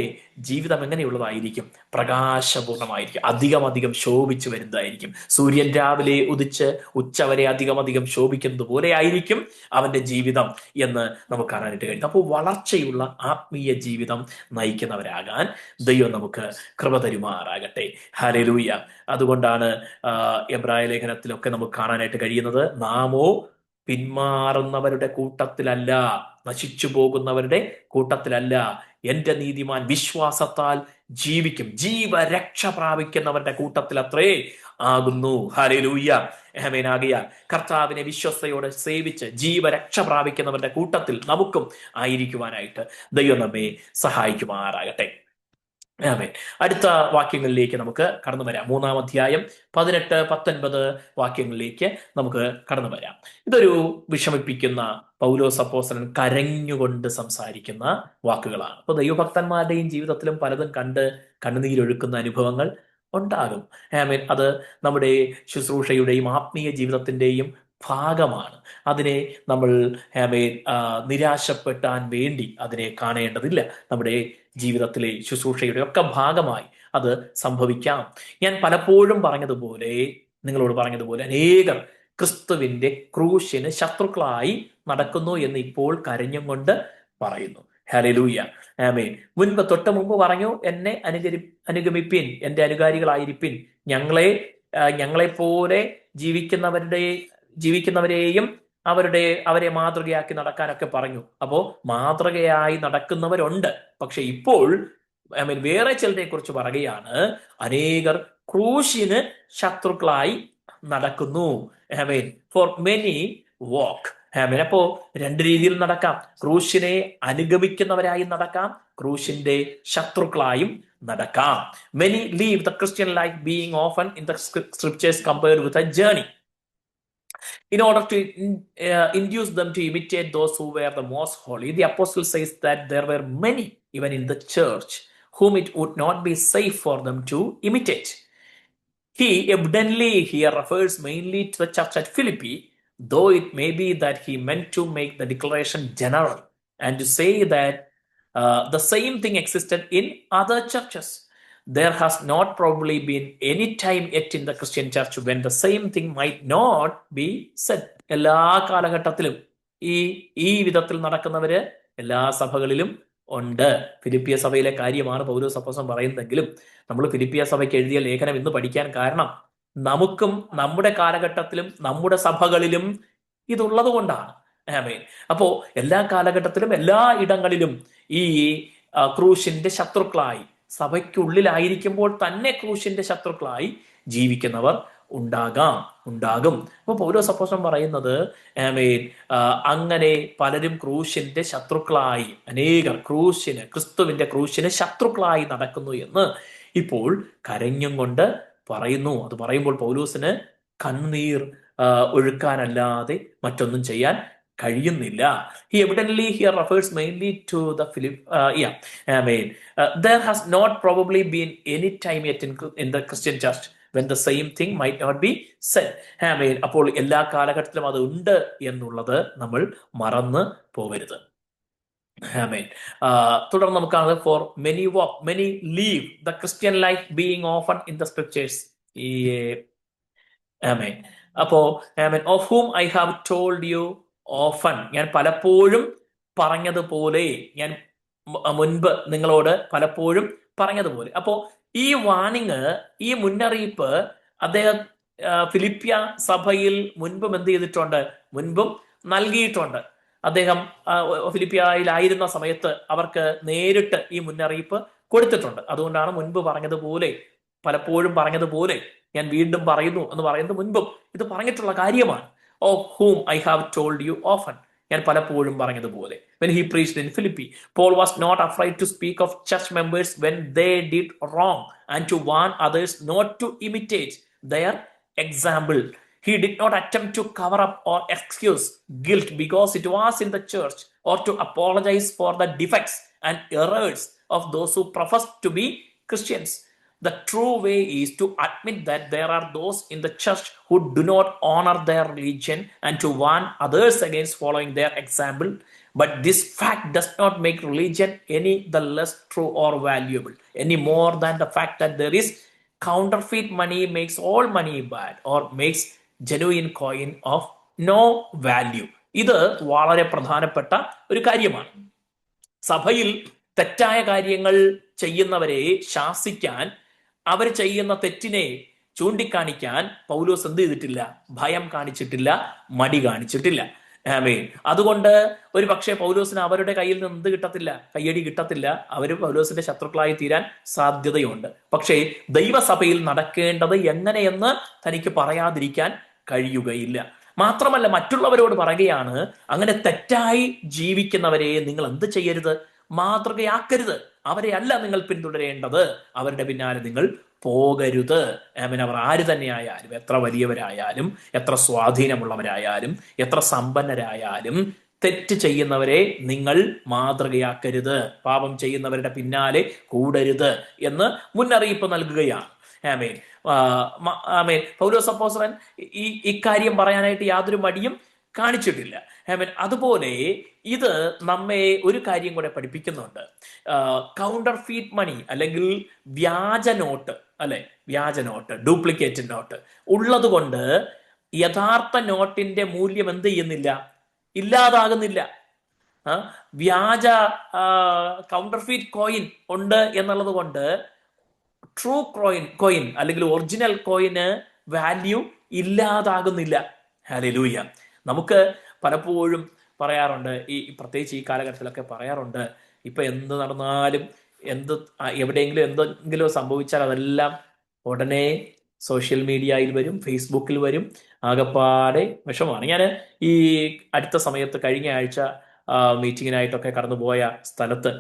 ജീവിതം എങ്ങനെയുള്ളതായിരിക്കും? പ്രകാശപൂർണമായിരിക്കും, അധികം ശോഭിച്ചു വരുന്നതായിരിക്കും. സൂര്യൻ രാവിലെ ഉദിച്ച് ഉച്ചവരെ അധികം ശോഭിക്കുന്നത് പോലെ ആയിരിക്കും അവന്റെ ജീവിതം എന്ന് നമുക്ക് കാണാനായിട്ട് കഴിയും. അപ്പോൾ വളർച്ചയുള്ള ആത്മീയ ജീവിതം നയിക്കുന്നവരാകാൻ ദൈവം നമുക്ക് കൃപ തരുമാറാകട്ടെ. ഹല്ലേലൂയ. അതുകൊണ്ടാണ് എബ്രായ ലേഖനത്തിലൊക്കെ നമുക്ക് കാണാനായിട്ട് കഴിയുന്നത്, നാമോ പിന്മാറുന്നവരുടെ കൂട്ടത്തിലല്ല, നശിച്ചു പോകുന്നവരുടെ കൂട്ടത്തിലല്ല, എന്റെ നീതിമാൻ വിശ്വാസത്താൽ ജീവിക്കും, ജീവരക്ഷ പ്രാപിക്കുന്നവരുടെ കൂട്ടത്തിൽ അത്രേ ആകുന്നു. ഹല്ലേലൂയ. ആമേൻ. ആകയാൽ കർത്താവിനെ വിശ്വസ്തയോടെ സേവിച്ച് ജീവരക്ഷ പ്രാപിക്കുന്നവരുടെ കൂട്ടത്തിൽ നമുക്കും ആയിരിക്കുവാനായിട്ട് ദൈവം നമ്മെ സഹായിക്കുമാറാകട്ടെ. ആമേൻ. അടുത്ത വാക്യങ്ങളിലേക്ക് നമുക്ക് കടന്നു വരാം. 3-ാം അധ്യായം 18-19 വാക്യങ്ങളിലേക്ക് നമുക്ക് കടന്നു വരാം. ഇതൊരു വിഷമിപ്പിക്കുന്ന, പൗലോസ് അപ്പോസ്തലൻ കരഞ്ഞുകൊണ്ട് സംസാരിക്കുന്ന വാക്കുകളാണ്. അപ്പൊ ദൈവഭക്തന്മാരുടെയും ജീവിതത്തിലും പലതും കണ്ണുനീരൊഴുക്കുന്ന അനുഭവങ്ങൾ ഉണ്ടാകും. ആമേൻ. അത് നമ്മുടെ ശുശ്രൂഷയുടെയും ആത്മീയ ജീവിതത്തിന്റെയും ഭാഗമാണ്. അതിനെ നമ്മൾ ആമേൻ നിരാശപ്പെട്ടാൻ വേണ്ടി അതിനെ കാണേണ്ടതില്ല. നമ്മുടെ ജീവിതത്തിലെ ശുശ്രൂഷയുടെ ഒക്കെ ഭാഗമായി അത് സംഭവിക്കാം. ഞാൻ പലപ്പോഴും നിങ്ങളോട് പറഞ്ഞതുപോലെ അനേകർ ക്രിസ്തുവിന്റെ ക്രൂശിന് ശത്രുക്കളായി നടക്കുന്നു എന്ന് ഇപ്പോൾ കരഞ്ഞും കൊണ്ട് പറയുന്നു. ഹല്ലേലൂയ. ആമേൻ. തൊട്ട് മുമ്പ് പറഞ്ഞു, എന്നെ അനുഗമിപ്പിൻ, എന്റെ അനുകാരികളായിരിപ്പിൻ, ഞങ്ങളെപ്പോലെ ജീവിക്കുന്നവരെയും അവരെ മാതൃകയാക്കി നടക്കാനൊക്കെ പറഞ്ഞു. അപ്പോ മാതൃകയായി നടക്കുന്നവരുണ്ട്. പക്ഷെ ഇപ്പോൾ വേറെ ചിലരെ കുറിച്ച് പറയുകയാണ്, അനേകർ ക്രൂശിന് ശത്രുക്കളായി നടക്കുന്നു. ഫോർ മെനി വാക്ക്. അപ്പോ രണ്ട് രീതിയിൽ നടക്കാം. ക്രൂശിനെ അനുഗമിക്കുന്നവരായി നടക്കാം, ക്രൂശിന്റെ ശത്രുക്കളായും നടക്കാം. Many live the Christian life being often in the scriptures compared with a journey in order to induce them to imitate those who were the most holy. The apostle says that there were many, even in the church, whom it would not be safe for them to imitate. He evidently here refers mainly to the church at Philippi, though it may be that he meant to make the declaration general and to say that the same thing existed in other churches. There has not probably been any time yet in the Christian church when the same thing might not be said. എല്ലാ കാലഘട്ടത്തിലും ഈ വിധത്തിൽ നടക്കുന്നവര് എല്ലാ സഭകളിലും ഉണ്ട്. ഫിലിപ്പിയ സഭയിലെ കാര്യമാണ് പൗലോസ് അപ്പോസ്തലൻ പറയുന്നതെങ്കിലും നമ്മൾ ഫിലിപ്പിയ സഭയ്ക്ക് എഴുതിയ ലേഖനം ഇന്ന് പഠിക്കാൻ കാരണം നമുക്കും നമ്മുടെ കാലഘട്ടത്തിലും നമ്മുടെ സഭകളിലും ഇതുള്ളത് കൊണ്ടാണ്. ആമേൻ. അപ്പോ എല്ലാ കാലഘട്ടത്തിലും എല്ലാ ഇടങ്ങളിലും ഈ ക്രൂശിന്റെ ശത്രുക്കളായി, സഭയ്ക്കുള്ളിലായിരിക്കുമ്പോൾ തന്നെ ക്രൂശിന്റെ ശത്രുക്കളായി ജീവിക്കുന്നവർ ഉണ്ടാകും. അപ്പൊ പൗലോസ് അപ്പോസ്തലൻ പറയുന്നത്, ആമേൻ, അങ്ങനെ പലരും ക്രൂശിന്റെ ശത്രുക്കളായി, അനേകർ ക്രിസ്തുവിന്റെ ക്രൂശിന് ശത്രുക്കളായി നടക്കുന്നു എന്ന് ഇപ്പോൾ കരഞ്ഞും കൊണ്ട് പറയുന്നു. അത് പറയുമ്പോൾ പൗലോസിന് കണ്ണുനീർ ഒഴുക്കാനല്ലാതെ മറ്റൊന്നും ചെയ്യാൻ കഴിയുന്നില്ല. He evidently here refers mainly to the there has not probably been any time yet in the Christian church when the same thing might not be said. ആമേൻ. അപ്പോൾ എല്ലാ കാലഘട്ടത്തിലും അത് ഉണ്ട് എന്നുള്ളത് നമ്മൾ മറന്നു പോകരുത്. ആമേൻ. തുടർന്ന് നമുക്ക് കാണുന്നത്, for many walk, many live the Christian life being often in the scriptures. ആമേൻ. അപ്പോ ആമേൻ, of whom I have told you often, ഞാൻ പലപ്പോഴും പറഞ്ഞതുപോലെ, ഞാൻ മുൻപ് നിങ്ങളോട് പലപ്പോഴും പറഞ്ഞതുപോലെ. അപ്പോ ഈ വാണിങ്, ഈ മുന്നറിയിപ്പ് അദ്ദേഹം ഫിലിപ്പിയ സഭയിൽ മുൻപും എന്ത് ചെയ്തിട്ടുണ്ട്? മുൻപും നൽകിയിട്ടുണ്ട്. അദ്ദേഹം ഫിലിപ്പിയയിലായിരുന്ന സമയത്ത് അവർക്ക് നേരിട്ട് ഈ മുന്നറിയിപ്പ് കൊടുത്തിട്ടുണ്ട്. അതുകൊണ്ടാണ് മുൻപ് പറഞ്ഞതുപോലെ പലപ്പോഴും പറഞ്ഞതുപോലെ ഞാൻ വീണ്ടും പറയുന്നു എന്ന് പറയുന്നത് മുൻപും ഇത് പറഞ്ഞിട്ടുള്ള കാര്യമാണ്. Of whom I have told you often, ഞാൻ പലപ്പോഴും പറഞ്ഞതുപോലെ. when he preached in Philippi, Paul was not afraid to speak of church members when they did wrong and to warn others not to imitate their example. He did not attempt to cover up or excuse guilt because it was in the church, or to apologize for the defects and errors of those who profess to be Christians. The true way is to admit that there are those in the church who do not honor their religion and to warn others against following their example. But this fact does not make religion any the less true or valuable, any more than the fact that there is counterfeit money makes all money bad, or makes genuine coin of no value. ഇത് വളരെ പ്രധാനപ്പെട്ട ഒരു കാര്യമാണ്. സഭയിൽ തെറ്റായ കാര്യങ്ങൾ ചെയ്യുന്നവരെ ശാസിക്കാൻ, അവർ ചെയ്യുന്ന തെറ്റിനെ ചൂണ്ടിക്കാണിക്കാൻ പൗലോസ് എന്ത് ചെയ്തിട്ടില്ല? ഭയം കാണിച്ചിട്ടില്ല, മടി കാണിച്ചിട്ടില്ല. ആമേൻ. അതുകൊണ്ട് ഒരു പക്ഷേ പൗലോസിന് അവരുടെ കയ്യിൽ നിന്ന് എന്ത് കിട്ടത്തില്ല? കയ്യടി കിട്ടത്തില്ല. അവർ പൗലോസിന്റെ ശത്രുക്കളായി തീരാൻ സാധ്യതയുണ്ട്. പക്ഷേ ദൈവസഭയിൽ നടക്കേണ്ടത് എങ്ങനെയെന്ന് തനിക്ക് പറയാതിരിക്കാൻ കഴിയുകയില്ല. മാത്രമല്ല, മറ്റുള്ളവരോട് പറയുകയാണ്, അങ്ങനെ തെറ്റായി ജീവിക്കുന്നവരെ നിങ്ങൾ എന്ത് ചെയ്യരുത്? മാതൃകയാക്കരുത്. അവരെ അല്ല നിങ്ങൾ പിന്തുടരേണ്ടത്, അവരുടെ പിന്നാലെ നിങ്ങൾ പോകരുത്. അവർ ആര് തന്നെയായാലും, എത്ര വലിയവരായാലും, എത്ര സ്വാധീനമുള്ളവരായാലും, എത്ര സമ്പന്നരായാലും, തെറ്റ് ചെയ്യുന്നവരെ നിങ്ങൾ മാതൃകയാക്കരുത്, പാപം ചെയ്യുന്നവരുടെ പിന്നാലെ കൂടരുത് എന്ന് മുന്നറിയിപ്പ് നൽകുകയാണ്. ആമേൻ. ആമേൻ. പൗലോസ് അപ്പോസ്തലൻ ഇക്കാര്യം പറയാനായിട്ട് യാതൊരു മടിയും കാണിച്ചിട്ടില്ല. ആമേൻ. അതുപോലെ ഇത് നമ്മെ ഒരു കാര്യം കൂടെ പഠിപ്പിക്കുന്നുണ്ട്. കൗണ്ടർ ഫീറ്റ് മണി അല്ലെങ്കിൽ വ്യാജ നോട്ട്, അല്ലെ, വ്യാജ നോട്ട്, ഡ്യൂപ്ലിക്കേറ്റ് നോട്ട് ഉള്ളത് കൊണ്ട് യഥാർത്ഥ നോട്ടിന്റെ മൂല്യം എന്ത് ചെയ്യുന്നില്ല? ഇല്ലാതാകുന്നില്ല. വ്യാജ കൗണ്ടർ ഫീറ്റ് കോയിൻ ഉണ്ട് എന്നുള്ളത് കൊണ്ട് ട്രൂ കോയിൻ അല്ലെങ്കിൽ ഒറിജിനൽ കോയിന് വാല്യൂ ഇല്ലാതാകുന്നില്ല. ഹല്ലേലൂയ. നമുക്ക് പലപ്പോഴും പറയാറുണ്ട്, പ്രത്യേകിച്ച് ഈ കാലഘട്ടത്തിലൊക്കെ പറയാറുണ്ട്, ഇപ്പൊ എന്ത് നടന്നാലും, എവിടെയെങ്കിലും എന്തെങ്കിലും സംഭവിച്ചാൽ അതെല്ലാം ഉടനെ സോഷ്യൽ മീഡിയയിൽ വരും, ഫേസ്ബുക്കിൽ വരും. ആകപ്പാടെ വിഷമമാണ്. ഞാൻ ഈ അടുത്ത സമയത്ത് കഴിഞ്ഞ ആഴ്ച മീറ്റിങ്ങിനായിട്ടൊക്കെ കടന്നുപോയ സ്ഥലത്ത്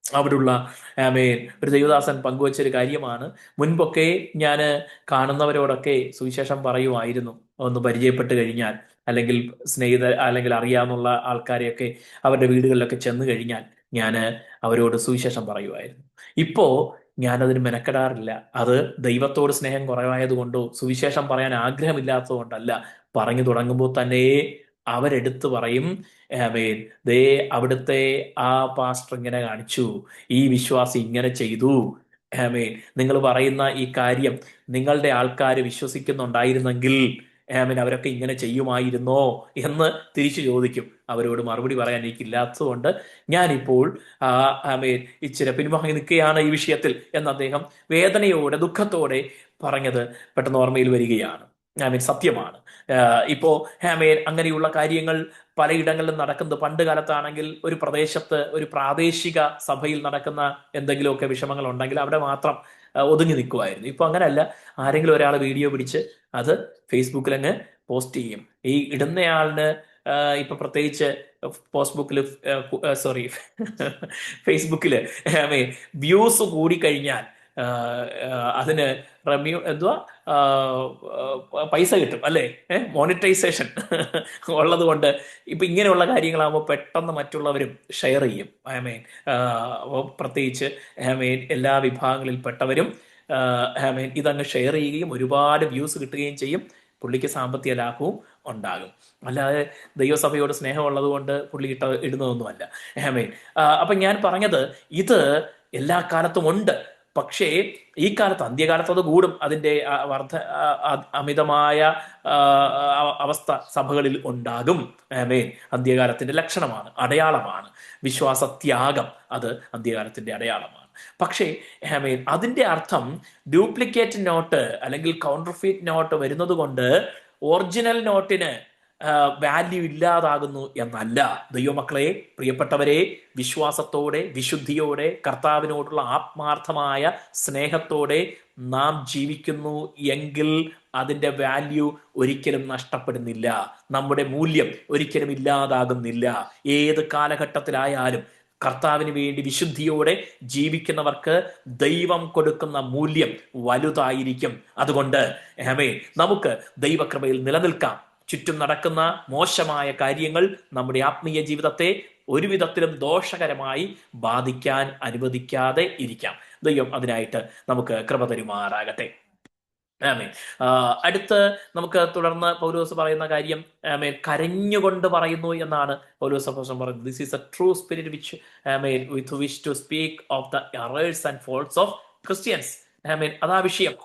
അവിടുള്ള ഒരു ദൈവദാസൻ പങ്കുവച്ചൊരു കാര്യമാണ്. മുൻപൊക്കെ ഞാൻ കാണുന്നവരോടൊക്കെ സുവിശേഷം പറയുമായിരുന്നു. ഒന്ന് പരിചയപ്പെട്ട് കഴിഞ്ഞാൽ, അല്ലെങ്കിൽ അല്ലെങ്കിൽ അറിയാവുന്ന ആൾക്കാരെയൊക്കെ അവരുടെ വീടുകളിലൊക്കെ ചെന്ന് കഴിഞ്ഞാൽ ഞാൻ അവരോട് സുവിശേഷം പറയുമായിരുന്നു. ഇപ്പോ ഞാനതിന് മെനക്കെടാറില്ല. അത് ദൈവത്തോട് സ്നേഹം കുറവായതുകൊണ്ടോ സുവിശേഷം പറയാൻ ആഗ്രഹമില്ലാത്തത് കൊണ്ടല്ല. പറഞ്ഞു തുടങ്ങുമ്പോൾ തന്നെ അവരെടുത്ത് പറയും, ആമേൻ, ദേ അവിടുത്തെ ആ പാസ്റ്റർ ഇങ്ങനെ കാണിച്ചു, ഈ വിശ്വാസി ഇങ്ങനെ ചെയ്തു. ആമേൻ, നിങ്ങൾ പറയുന്ന ഈ കാര്യം നിങ്ങളുടെ ആൾക്കാർ വിശ്വസിക്കുന്നുണ്ടായിരുന്നെങ്കിൽ ആമേൻ അവരൊക്കെ ഇങ്ങനെ ചെയ്യുമായിരുന്നോ എന്ന് തിരിച്ചു ചോദിക്കും. അവരോട് മറുപടി പറയാൻ എനിക്കില്ലാത്തതുകൊണ്ട് ഞാനിപ്പോൾ ആമേൻ ഇച്ചിരി പിൻവാങ്ങി നിൽക്കുകയാണ് ഈ വിഷയത്തിൽ എന്ന് അദ്ദേഹം വേദനയോടെ, ദുഃഖത്തോടെ പറഞ്ഞത് പെട്ടെന്ന് ഓർമ്മയിൽ വരികയാണ്. ആമേൻ, സത്യമാണ്. ഇപ്പോ ആമേൻ അങ്ങനെയുള്ള കാര്യങ്ങൾ പലയിടങ്ങളിലും നടക്കുന്നത്. പണ്ട് കാലത്താണെങ്കിൽ ഒരു പ്രദേശത്ത് ഒരു പ്രാദേശിക സഭയിൽ നടക്കുന്ന എന്തെങ്കിലുമൊക്കെ വിഷമങ്ങൾ ഉണ്ടെങ്കിൽ അവിടെ മാത്രം ഒതുങ്ങി നിൽക്കുമായിരുന്നു. ഇപ്പൊ അങ്ങനെയല്ല. ആരെങ്കിലും ഒരാൾ വീഡിയോ പിടിച്ച് അത് ഫേസ്ബുക്കിൽ അങ്ങ് പോസ്റ്റ് ചെയ്യും. ഈ ഇടുന്നയാളിന് ഇപ്പൊ പ്രത്യേകിച്ച് ഫേസ്ബുക്കില് വ്യൂസ് കൂടിക്കഴിഞ്ഞാൽ അതിന് പൈസ കിട്ടും, അല്ലേ? മോണിറ്റൈസേഷൻ ഉള്ളത് കൊണ്ട് ഇപ്പൊ ഇങ്ങനെയുള്ള കാര്യങ്ങളാകുമ്പോൾ പെട്ടെന്ന് മറ്റുള്ളവരും ഷെയർ ചെയ്യും. പ്രത്യേകിച്ച് എല്ലാ വിഭാഗങ്ങളിൽപ്പെട്ടവരും ഇതങ്ങ് ഷെയർ ചെയ്യുകയും ഒരുപാട് വ്യൂസ് കിട്ടുകയും ചെയ്യും. പുള്ളിക്ക് സാമ്പത്തിക ലാഭവും ഉണ്ടാകും. അല്ലാതെ ദൈവസഭയോട് സ്നേഹമുള്ളത് കൊണ്ട് പുള്ളി ഇടുന്നതൊന്നുമല്ല. അപ്പൊ ഞാൻ പറഞ്ഞത്, ഇത് എല്ലാ കാലത്തും ഉണ്ട്. പക്ഷേ ഈ കാലത്ത്, അന്ത്യകാലത്ത് അത് കൂടും. അതിൻ്റെ അമിതമായ അവസ്ഥ സഭകളിൽ ഉണ്ടാകും. അന്ത്യകാലത്തിന്റെ ലക്ഷണമാണ്, അടയാളമാണ്. വിശ്വാസത്യാഗം അത് അന്ത്യകാലത്തിന്റെ അടയാളമാണ്. പക്ഷേ അതിന്റെ അർത്ഥം ഡ്യൂപ്ലിക്കേറ്റ് നോട്ട് അല്ലെങ്കിൽ കൗണ്ടർഫീറ്റ് നോട്ട് വരുന്നത് കൊണ്ട് ഒറിജിനൽ നോട്ടിന് വാല്യൂ ഇല്ലാതാകുന്നു എന്നല്ല. ദൈവമക്കളെ, പ്രിയപ്പെട്ടവരെ, വിശ്വാസത്തോടെ, വിശുദ്ധിയോടെ, കർത്താവിനോടുള്ള ആത്മാർത്ഥമായ സ്നേഹത്തോടെ നാം ജീവിക്കുന്നു എങ്കിൽ അതിൻ്റെ വാല്യൂ ഒരിക്കലും നഷ്ടപ്പെടുന്നില്ല. നമ്മുടെ മൂല്യം ഒരിക്കലും ഇല്ലാതാകുന്നില്ല. ഏത് കാലഘട്ടത്തിലായാലും കർത്താവിന് വേണ്ടി വിശുദ്ധിയോടെ ജീവിക്കുന്നവർക്ക് ദൈവം കൊടുക്കുന്ന മൂല്യം വലുതായിരിക്കും. അതുകൊണ്ട് നമുക്ക് ദൈവകൃപയിൽ നിലനിൽക്കാം. ചുറ്റും നടക്കുന്ന മോശമായ കാര്യങ്ങൾ നമ്മുടെ ആത്മീയ ജീവിതത്തെ ഒരു വിധത്തിലും ദോഷകരമായി ബാധിക്കാൻ അനുവദിക്കാതെ ഇരിക്കാം. ദൈവം അതിനായിട്ട് നമുക്ക് കൃപ തരുമാറാകട്ടെ. ആമേൻ. അടുത്ത് നമുക്ക് തുടർന്ന് പൗലോസ് പറയുന്ന കാര്യം കരഞ്ഞുകൊണ്ട് പറയുന്നു എന്നാണ് പൗലോസ് അപ്പോസ്തലൻ പറയുന്നത്. This is a true spirit which with which to speak of the errors and faults of Christians. അതാ വിഷയം.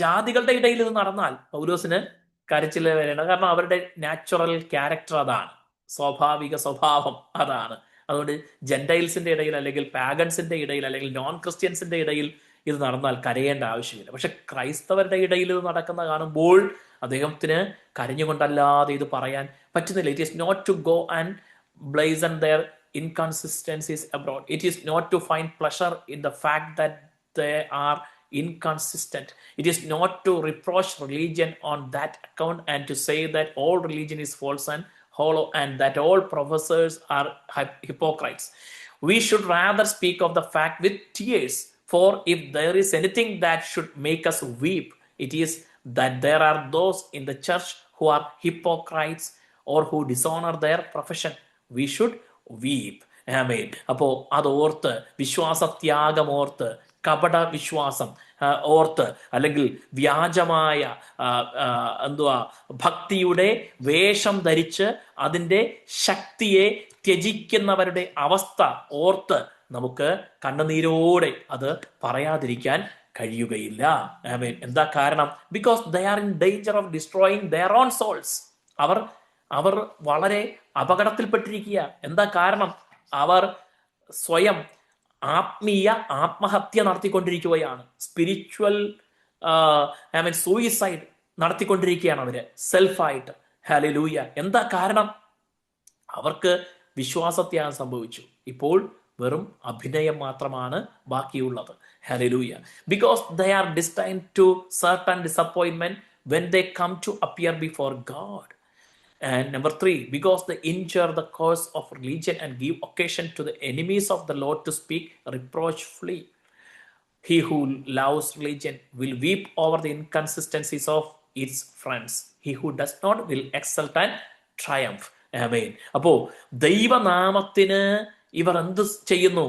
ജാതികളുടെ ഇടയിൽ ഇത് നടന്നാൽ പൗലോസിന് കരച്ചിൽ വരേണ്ട, കാരണം അവരുടെ നാച്ചുറൽ ക്യാരക്ടർ അതാണ്, സ്വാഭാവിക സ്വഭാവം അതാണ്. അതുകൊണ്ട് ജെന്റൈൽസിന്റെ ഇടയിൽ അല്ലെങ്കിൽ പാഗൻസിന്റെ ഇടയിൽ അല്ലെങ്കിൽ നോൺ ക്രിസ്ത്യൻസിന്റെ ഇടയിൽ ഇത് നടന്നാൽ കരയേണ്ട ആവശ്യമില്ല. പക്ഷെ ക്രൈസ്തവരുടെ ഇടയിൽ ഇത് നടക്കുന്ന കാണുമ്പോൾ അദ്ദേഹത്തിന് കരഞ്ഞുകൊണ്ടല്ലാതെ ഇത് പറയാൻ പറ്റുന്നില്ല. It is not to go and blazon their inconsistencies abroad. It is not to find pleasure in the fact that they are inconsistent. It is not to reproach religion on that account and to say that all religion is false and hollow and that all professors are hypocrites. We should rather speak of the fact with tears, for if there is anything that should make us weep, it is that there are those in the church who are hypocrites or who dishonor their profession. We should weep. ആമേൻ. അപ്പോ അതോർത്ത്, വിശ്വാസത്യാഗമോർത്ത്, കപട വിശ്വാസം ഓർത്ത്, അല്ലെങ്കിൽ വ്യാജമായ ഭക്തിയുടെ വേഷം ധരിച്ച് അതിൻ്റെ ശക്തിയെ ത്യജിക്കുന്നവരുടെ അവസ്ഥ ഓർത്ത് നമുക്ക് കണ്ണുനീരോടെ അത് പറയാതിരിക്കാൻ കഴിയുകയില്ല. ആമേൻ. എന്താ കാരണം? Because they are in danger of destroying their own souls. അവർ വളരെ അപകടത്തിൽപ്പെട്ടിരിക്കുക. എന്താ കാരണം? അവർ സ്വയം ആത്മഹത്യ നടത്തിക്കൊണ്ടിരിക്കുകയാണ്. സ്പിരിച്വൽ സൂയിസൈഡ് നടത്തിക്കൊണ്ടിരിക്കുകയാണ് അവര് സെൽഫായിട്ട്. ഹല്ലേലൂയ. എന്താ കാരണം? അവർക്ക് വിശ്വാസത്യാഗം സംഭവിച്ചു. ഇപ്പോൾ വെറും അഭിനയം മാത്രമാണ് ബാക്കിയുള്ളത്. Hallelujah. Because they R destined to certain disappointment when they come to appear before God. And number 3, because they injure the cause of religion and give occasion to the enemies of the Lord to speak reproachfully. He who loves religion will weep over the inconsistencies of its friends. He who does not will exult and triumph. Amen. അപ്പോ ദൈവനാമത്തിന് ഇവർ എന്ത് ചെയ്യുന്നു?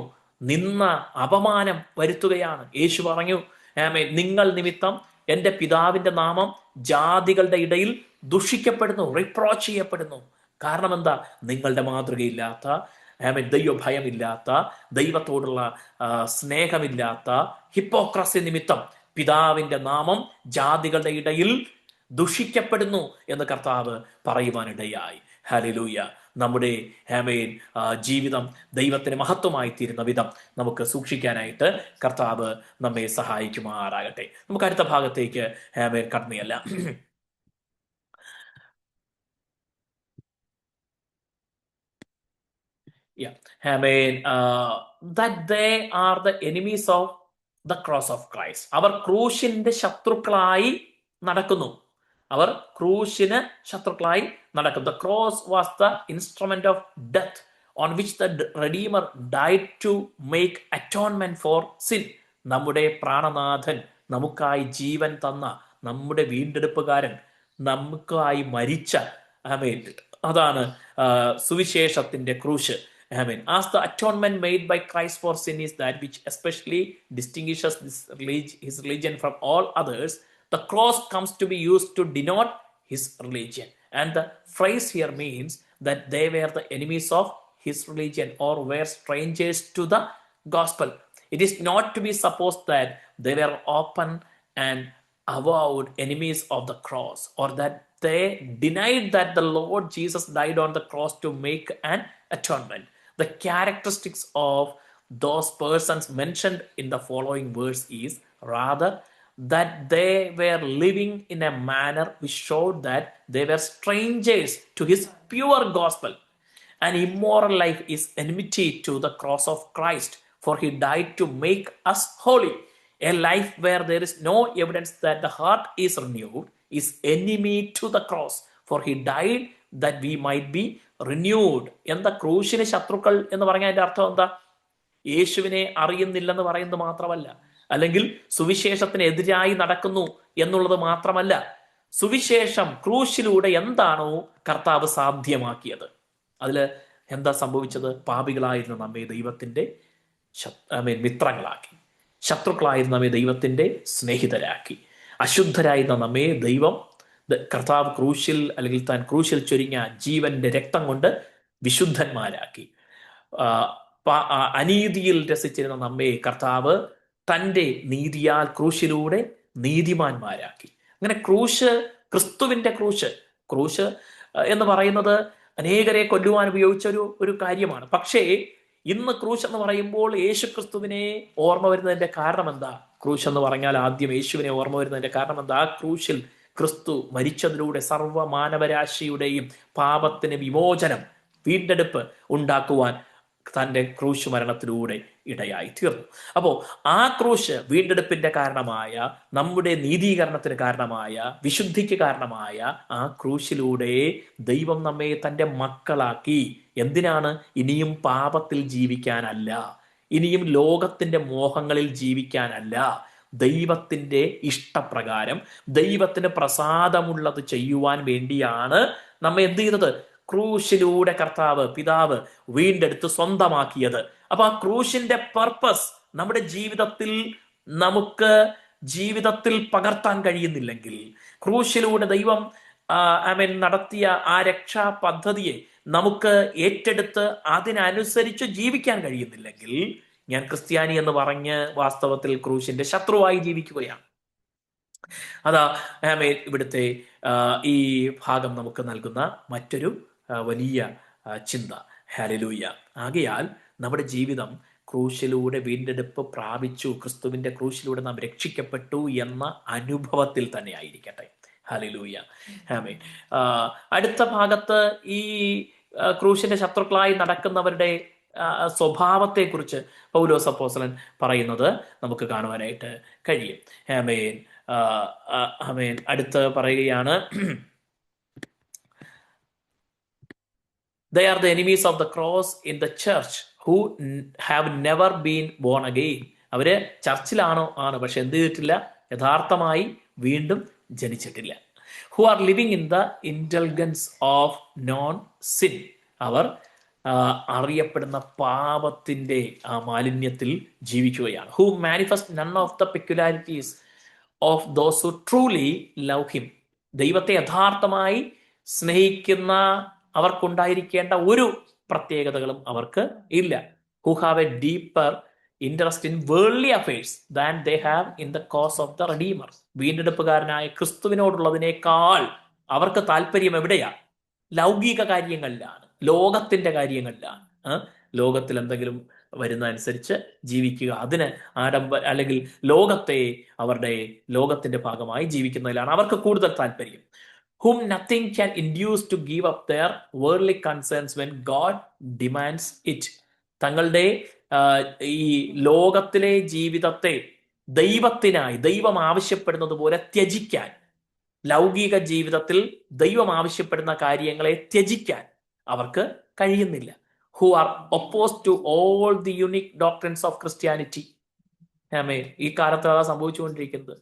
നിന്ന അപമാനം വരുത്തുകയാണ്. യേശു പറഞ്ഞു, ആമേൻ, നിങ്ങൾ നിമിത്തം എൻ്റെ പിതാവിൻ്റെ നാമം ജാതികളുടെ ഇടയിൽ ദുഷിക്കപ്പെടുന്നു, റിപ്രോച്ച് ചെയ്യപ്പെടുന്നു. കാരണം എന്താ? നിങ്ങളുടെ മാതൃകയില്ലാത്ത, ദൈവഭയമില്ലാത്ത, ദൈവത്തോടുള്ള സ്നേഹമില്ലാത്ത ഹിപ്പോക്രസി നിമിത്തം പിതാവിൻ്റെ നാമം ജാതികളുടെ ഇടയിൽ ദുഷിക്കപ്പെടുന്നു എന്ന് കർത്താവ് പറയുവാനിടയായി. ഹല്ലേലൂയ. നമ്മുടെ ജീവിതം ദൈവത്തിന് മഹത്വമായി തീരുന്ന വിധം നമുക്ക് സൂക്ഷിക്കാനായിട്ട് കർത്താവ് നമ്മെ സഹായിക്കുമാറാകട്ടെ. നമുക്ക് അടുത്ത ഭാഗത്തേക്ക് കടന്നുചെല്ലാം. that they are the enemies of the cross of Christ. അവർ ക്രൂശിന്റെ ശത്രുക്കളായി നടക്കുന്നു. അവർ ക്രൂശിന് ശത്രുക്കളായി നടക്കും. The cross was the instrument of death on which the Redeemer died to make atonement for sin. നമ്മുടെ പ്രാണനാഥൻ നമുക്കായി ജീവൻ തന്ന നമ്മുടെ വീണ്ടെടുപ്പുകാരൻ നമുക്കായി മരിച്ച അതാണ് സുവിശേഷത്തിന്റെ ക്രൂശ്. As the atonement made by Christ for sin is that which especially distinguishes his religion from all others, the cross comes to be used to denote his religion. And the phrase here means that they were the enemies of his religion or were strangers to the gospel. It is not to be supposed that they were open and avowed enemies of the cross, or that they denied that the Lord Jesus died on the cross to make an atonement. The characteristics of those persons mentioned in the following verse is rather that they were living in a manner which showed that they were strangers to his pure gospel. An immoral life is enmity to the cross of Christ, for he died to make us holy. A life where there is no evidence that the heart is renewed is enemy to the cross, for he died that we might be renewed. എന്താ ക്രൂശിന് ശത്രുക്കൾ എന്ന് പറഞ്ഞാൽ അതിന്റെ അർത്ഥം എന്താ? യേശുവിനെ അറിയുന്നില്ലെന്ന് പറയുന്നത് മാത്രമല്ല, അല്ലെങ്കിൽ സുവിശേഷത്തിന് എതിരായി നടക്കുന്നു എന്നുള്ളത് മാത്രമല്ല, സുവിശേഷം ക്രൂശിലൂടെ എന്താണോ കർത്താവ് സാധ്യമാക്കിയത്, അതില് എന്താ സംഭവിച്ചത്? പാപികളായിരുന്ന നമ്മെ ദൈവത്തിന്റെ മിത്രങ്ങളാക്കി, ശത്രുക്കളായിരുന്ന നമ്മെ ദൈവത്തിന്റെ സ്നേഹിതരാക്കി, അശുദ്ധരായിരുന്ന നമ്മെ ദൈവം കർത്താവ് ക്രൂശിൽ, അല്ലെങ്കിൽ താൻ ക്രൂശിൽ ചൊരിഞ്ഞ ജീവന്റെ രക്തം കൊണ്ട് വിശുദ്ധന്മാരാക്കി. അനീതിയിൽ രസിച്ചിരുന്ന നമ്മെ കർത്താവ് തൻ്റെ നീതിയാൽ ക്രൂശിലൂടെ നീതിമാന്മാരാക്കി. അങ്ങനെ ക്രൂശ്, ക്രിസ്തുവിന്റെ ക്രൂശ് എന്ന് പറയുന്നത് അനേകരെ കൊല്ലുവാൻ ഉപയോഗിച്ച ഒരു കാര്യമാണ്. പക്ഷേ ഇന്ന് ക്രൂശ് എന്ന് പറയുമ്പോൾ യേശു ക്രിസ്തുവിനെ ഓർമ്മ വരുന്നതിന്റെ കാരണം എന്താ? ക്രൂശ് എന്ന് പറഞ്ഞാൽ ആദ്യം യേശുവിനെ ഓർമ്മ വരുന്നതിന്റെ കാരണം എന്താ? ആ ക്രൂശിൽ ക്രിസ്തു മരിച്ചതിലൂടെ സർവ്വ മാനവരാശിയുടെയും പാപത്തിന് വിമോചനം, വീണ്ടെടുപ്പ് ഉണ്ടാക്കുവാൻ തൻ്റെ ക്രൂശ് മരണത്തിലൂടെ ഇടയായി തീർന്നു. അപ്പോൾ ആ ക്രൂശ് വീണ്ടെടുപ്പിന്റെ കാരണമായ, നമ്മുടെ നീതീകരണത്തിന് കാരണമായ, വിശുദ്ധിക്ക് കാരണമായ ആ ക്രൂശിലൂടെ ദൈവം നമ്മെ തൻ്റെ മക്കളാക്കി. എന്തിനാണ്? ഇനിയും പാപത്തിൽ ജീവിക്കാനല്ല, ഇനിയും ലോകത്തിന്റെ മോഹങ്ങളിൽ ജീവിക്കാനല്ല, ദൈവത്തിന്റെ ഇഷ്ടപ്രകാരം ദൈവത്തിന് പ്രസാദമുള്ളത് ചെയ്യുവാൻ വേണ്ടിയാണ് നമ്മെ എന്ത് ചെയ്തത്? ക്രൂശിലൂടെ കർത്താവ് പിതാവ് വീണ്ടെടുത്ത് സ്വന്തമാക്കിയത്. അപ്പൊ ആ ക്രൂശിന്റെ പർപ്പസ് നമ്മുടെ ജീവിതത്തിൽ പകർത്താൻ കഴിയുന്നില്ലെങ്കിൽ, ക്രൂശിലൂടെ ദൈവം നടത്തിയ ആ രക്ഷാ പദ്ധതിയെ നമുക്ക് ഏറ്റെടുത്ത് അതിനനുസരിച്ച് ജീവിക്കാൻ കഴിയുന്നില്ലെങ്കിൽ, ഞാൻ ക്രിസ്ത്യാനി എന്ന് പറഞ്ഞ് വാസ്തവത്തിൽ ക്രൂശിന്റെ ശത്രുവായി ജീവിക്കുകയാണ്. അതാ ഇവിടുത്തെ ഈ ഭാഗം നമുക്ക് നൽകുന്ന മറ്റൊരു വലിയ ചിന്ത. ഹല്ലേലൂയ. ആകയാൽ നമ്മുടെ ജീവിതം ക്രൂശിലൂടെ വീണ്ടെടുപ്പ് പ്രാപിച്ചു, ക്രിസ്തുവിന്റെ ക്രൂശിലൂടെ നാം രക്ഷിക്കപ്പെട്ടു എന്ന അനുഭവത്തിൽ തന്നെ ആയിരിക്കട്ടെ. ഹല്ലേലൂയ. ആമേൻ. അടുത്ത ഭാഗത്ത് ഈ ക്രൂശിന്റെ ശത്രുക്കളായി നടക്കുന്നവരുടെ സ്വഭാവത്തെക്കുറിച്ച് പൗലോസ് അപ്പോസ്തലൻ പറയുന്നത് നമുക്ക് കാണുവാനായിട്ട് കഴിയും. ആമേൻ. ആമേൻ. അടുത്ത് പറയുകയാണ്, they are the enemies of the cross in the church who have never been born again. അവര് ചർച്ചിലാണോ? ആണ്, പക്ഷെ എന്ത് ചെയ്തിട്ടില്ല? യഥാർത്ഥമായി വീണ്ടും ജനിച്ചിട്ടില്ല. who are living in the indulgence of non-sin. അവർ അറിയപ്പെടുന്ന പാപത്തിന്റെ ആ മാലിന്യത്തിൽ ജീവിക്കുകയാണ്. who manifest none of the peculiarities of those who truly love him. ദൈവത്തെ യഥാർത്ഥമായി സ്നേഹിക്കുന്ന അവർക്കുണ്ടായിരിക്കേണ്ട ഒരു പ്രത്യേകതകളും അവർക്ക് ഇല്ല. who have a deeper interest in worldly affairs than they have in the cause of the Redeemer. വീണ്ടെടുപ്പുകാരനായ ക്രിസ്തുവിനോടുള്ളതിനേക്കാൾ അവർക്ക് താല്പര്യം എവിടെയാ? ലൗകിക കാര്യങ്ങളിലാണ്, ലോകത്തിന്റെ കാര്യങ്ങളിലാണ്. ലോകത്തിൽ എന്തെങ്കിലും വരുന്ന അനുസരിച്ച് ജീവിക്കുക, അതിന് അല്ലെങ്കിൽ ലോകത്തിന്റെ ഭാഗമായി ജീവിക്കുന്നതിലാണ് അവർക്ക് കൂടുതൽ താല്പര്യം. whom nothing can induce to give up their worldly concerns when God demands it. തങ്ങളുടെ ഈ ലോകത്തിലെ ജീവിതത്തെ ദൈവത്തിനായി ദൈവം ആവശ്യപ്പെടുന്നത് പോലെ ത്യജിക്കാൻ, ലൗകിക ജീവിതത്തിൽ ദൈവം ആവശ്യപ്പെടുന്ന കാര്യങ്ങളെ ത്യജിക്കാൻ അവർക്ക് കഴിയുന്നില്ല. who are opposed to all the unique doctrines of Christianity. ഈ കാലത്ത് അതാ സംഭവിച്ചുകൊണ്ടിരിക്കുന്നത്.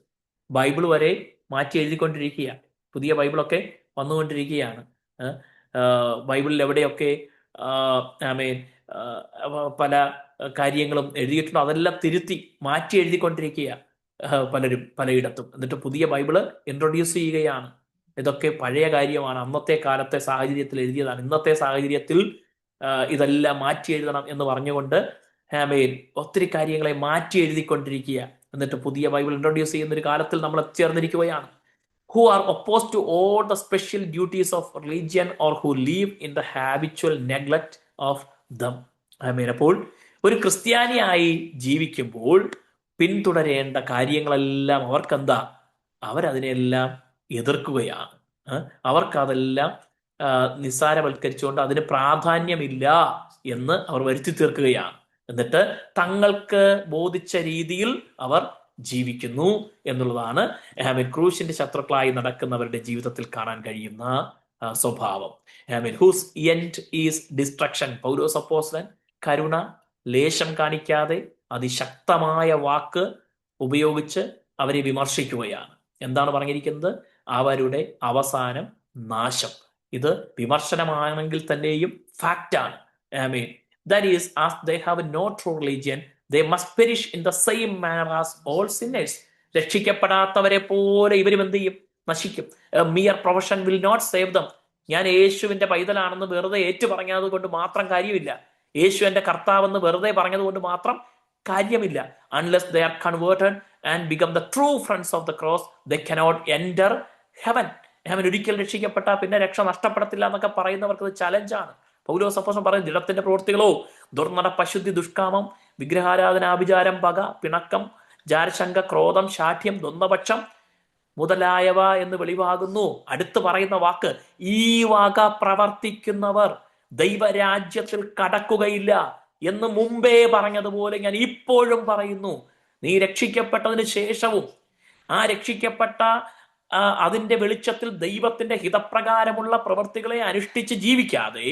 ബൈബിൾ വരെ മാറ്റി എഴുതിക്കൊണ്ടിരിക്കുകയാണ്, പുതിയ ബൈബിളൊക്കെ വന്നുകൊണ്ടിരിക്കുകയാണ്. ബൈബിളിൽ എവിടെയൊക്കെ പല കാര്യങ്ങളും എഴുതിയിട്ടുണ്ട്, അതെല്ലാം തിരുത്തി മാറ്റി എഴുതിക്കൊണ്ടിരിക്കുക പലരും പലയിടത്തും. എന്നിട്ട് പുതിയ ബൈബിള് ഇൻട്രൊഡ്യൂസ് ചെയ്യുകയാണ്. ഇതൊക്കെ പഴയ കാര്യമാണ്, അന്നത്തെ കാലത്തെ സാഹചര്യത്തിൽ എഴുതിയതാണ്, ഇന്നത്തെ സാഹചര്യത്തിൽ ഇതെല്ലാം മാറ്റി എഴുതണം എന്ന് പറഞ്ഞുകൊണ്ട് ഒത്തിരി കാര്യങ്ങളെ മാറ്റി എഴുതിക്കൊണ്ടിരിക്കുക. എന്നിട്ട് പുതിയ ബൈബിൾ ഇൻട്രൊഡ്യൂസ് ചെയ്യുന്ന ഒരു കാലത്തിൽ നമ്മൾ ചേർന്നിരിക്കുകയാണ്. who are opposed to all the special duties of religion or who live in the habitual neglect of them. അപ്പോൾ ഒരു ക്രിസ്ത്യാനിയായി ജീവിക്കുമ്പോൾ പിന്തുടരേണ്ട കാര്യങ്ങളെല്ലാം അവർക്കെന്താ, അവരതിനെല്ലാം എതിർക്കുകയാണ്. അവർക്കതെല്ലാം നിസ്സാരവൽക്കരിച്ചുകൊണ്ട് അതിന് പ്രാധാന്യമില്ല എന്ന് അവർ വരുത്തി തീർക്കുകയാണ്. എന്നിട്ട് തങ്ങൾക്ക് ബോധിച്ച രീതിയിൽ അവർ ജീവിക്കുന്നു എന്നുള്ളതാണ് ക്രൂശിന്റെ ശത്രുക്കളായി നടക്കുന്നവരുടെ ജീവിതത്തിൽ കാണാൻ കഴിയുന്ന സ്വഭാവം. Whose end is destruction. Paulose അപ്പോസ്തലൻ കരുണ ലേശം കാണിക്കാതെ അതിശക്തമായ വാക്ക് ഉപയോഗിച്ച് അവരെ വിമർശിക്കുകയാണ്. എന്താണ് പറഞ്ഞിരിക്കുന്നത്? അവരുടെ അവസാനം നാശം. ഇത് വിമർശനമാണെങ്കിൽ തന്നെയും ഫാക്റ്റാണ്. That is, as they have no true religion, they must perish in the same manner as all sinners. രക്ഷിക്കപ്പെടാത്തവരെ പോലെ ഇവരും എന്ത് ചെയ്യും? നശിക്കും. Mere profession will not save them. ഞാൻ യേശുവിന്റെ പൈതലാണെന്ന് വെറുതെ ഏറ്റു പറഞ്ഞത് കൊണ്ട് മാത്രം കാര്യമില്ല. യേശു എന്റെ കർത്താവെന്ന് വെറുതെ പറഞ്ഞത് കൊണ്ട് മാത്രം കാര്യമില്ല. Unless they are converted and become the true friends of the cross, they cannot enter heaven. ഒരിക്കൽ രക്ഷിക്കപ്പെട്ട പിന്നെ രക്ഷ നഷ്ടപ്പെടത്തില്ല എന്നൊക്കെ പറയുന്നവർക്ക് ഇത് ചലഞ്ചാണ്. പൗലോസ് അപ്പോസ്തലൻ പറയും, ജഡത്തിന്റെ പ്രവൃത്തികളോ ദുർനടപ്പ്, അശുദ്ധി, ദുഷ്കാമം, വിഗ്രഹാരാധന, ആഭിചാരം, പക, പിണക്കം, ജാരശങ്ക, ക്രോധം, ശാഠ്യം, ദ്വന്ദ്വപക്ഷം മുതലായവ എന്ന് വെളിവാകുന്നു. അടുത്ത് പറയുന്ന വാക്ക്, ഈ വക പ്രവർത്തിക്കുന്നവർ ദൈവരാജ്യത്തിൽ കടക്കുകയില്ല എന്ന് മുമ്പേ പറഞ്ഞതുപോലെ ഞാൻ ഇപ്പോഴും പറയുന്നു. നീ രക്ഷിക്കപ്പെട്ടതിന് ശേഷവും ആ രക്ഷിക്കപ്പെട്ട അതിന്റെ വെളിച്ചത്തിൽ ദൈവത്തിന്റെ ഹിതപ്രകാരമുള്ള പ്രവൃത്തികളെ അനുഷ്ഠിച്ച് ജീവിക്കാതെ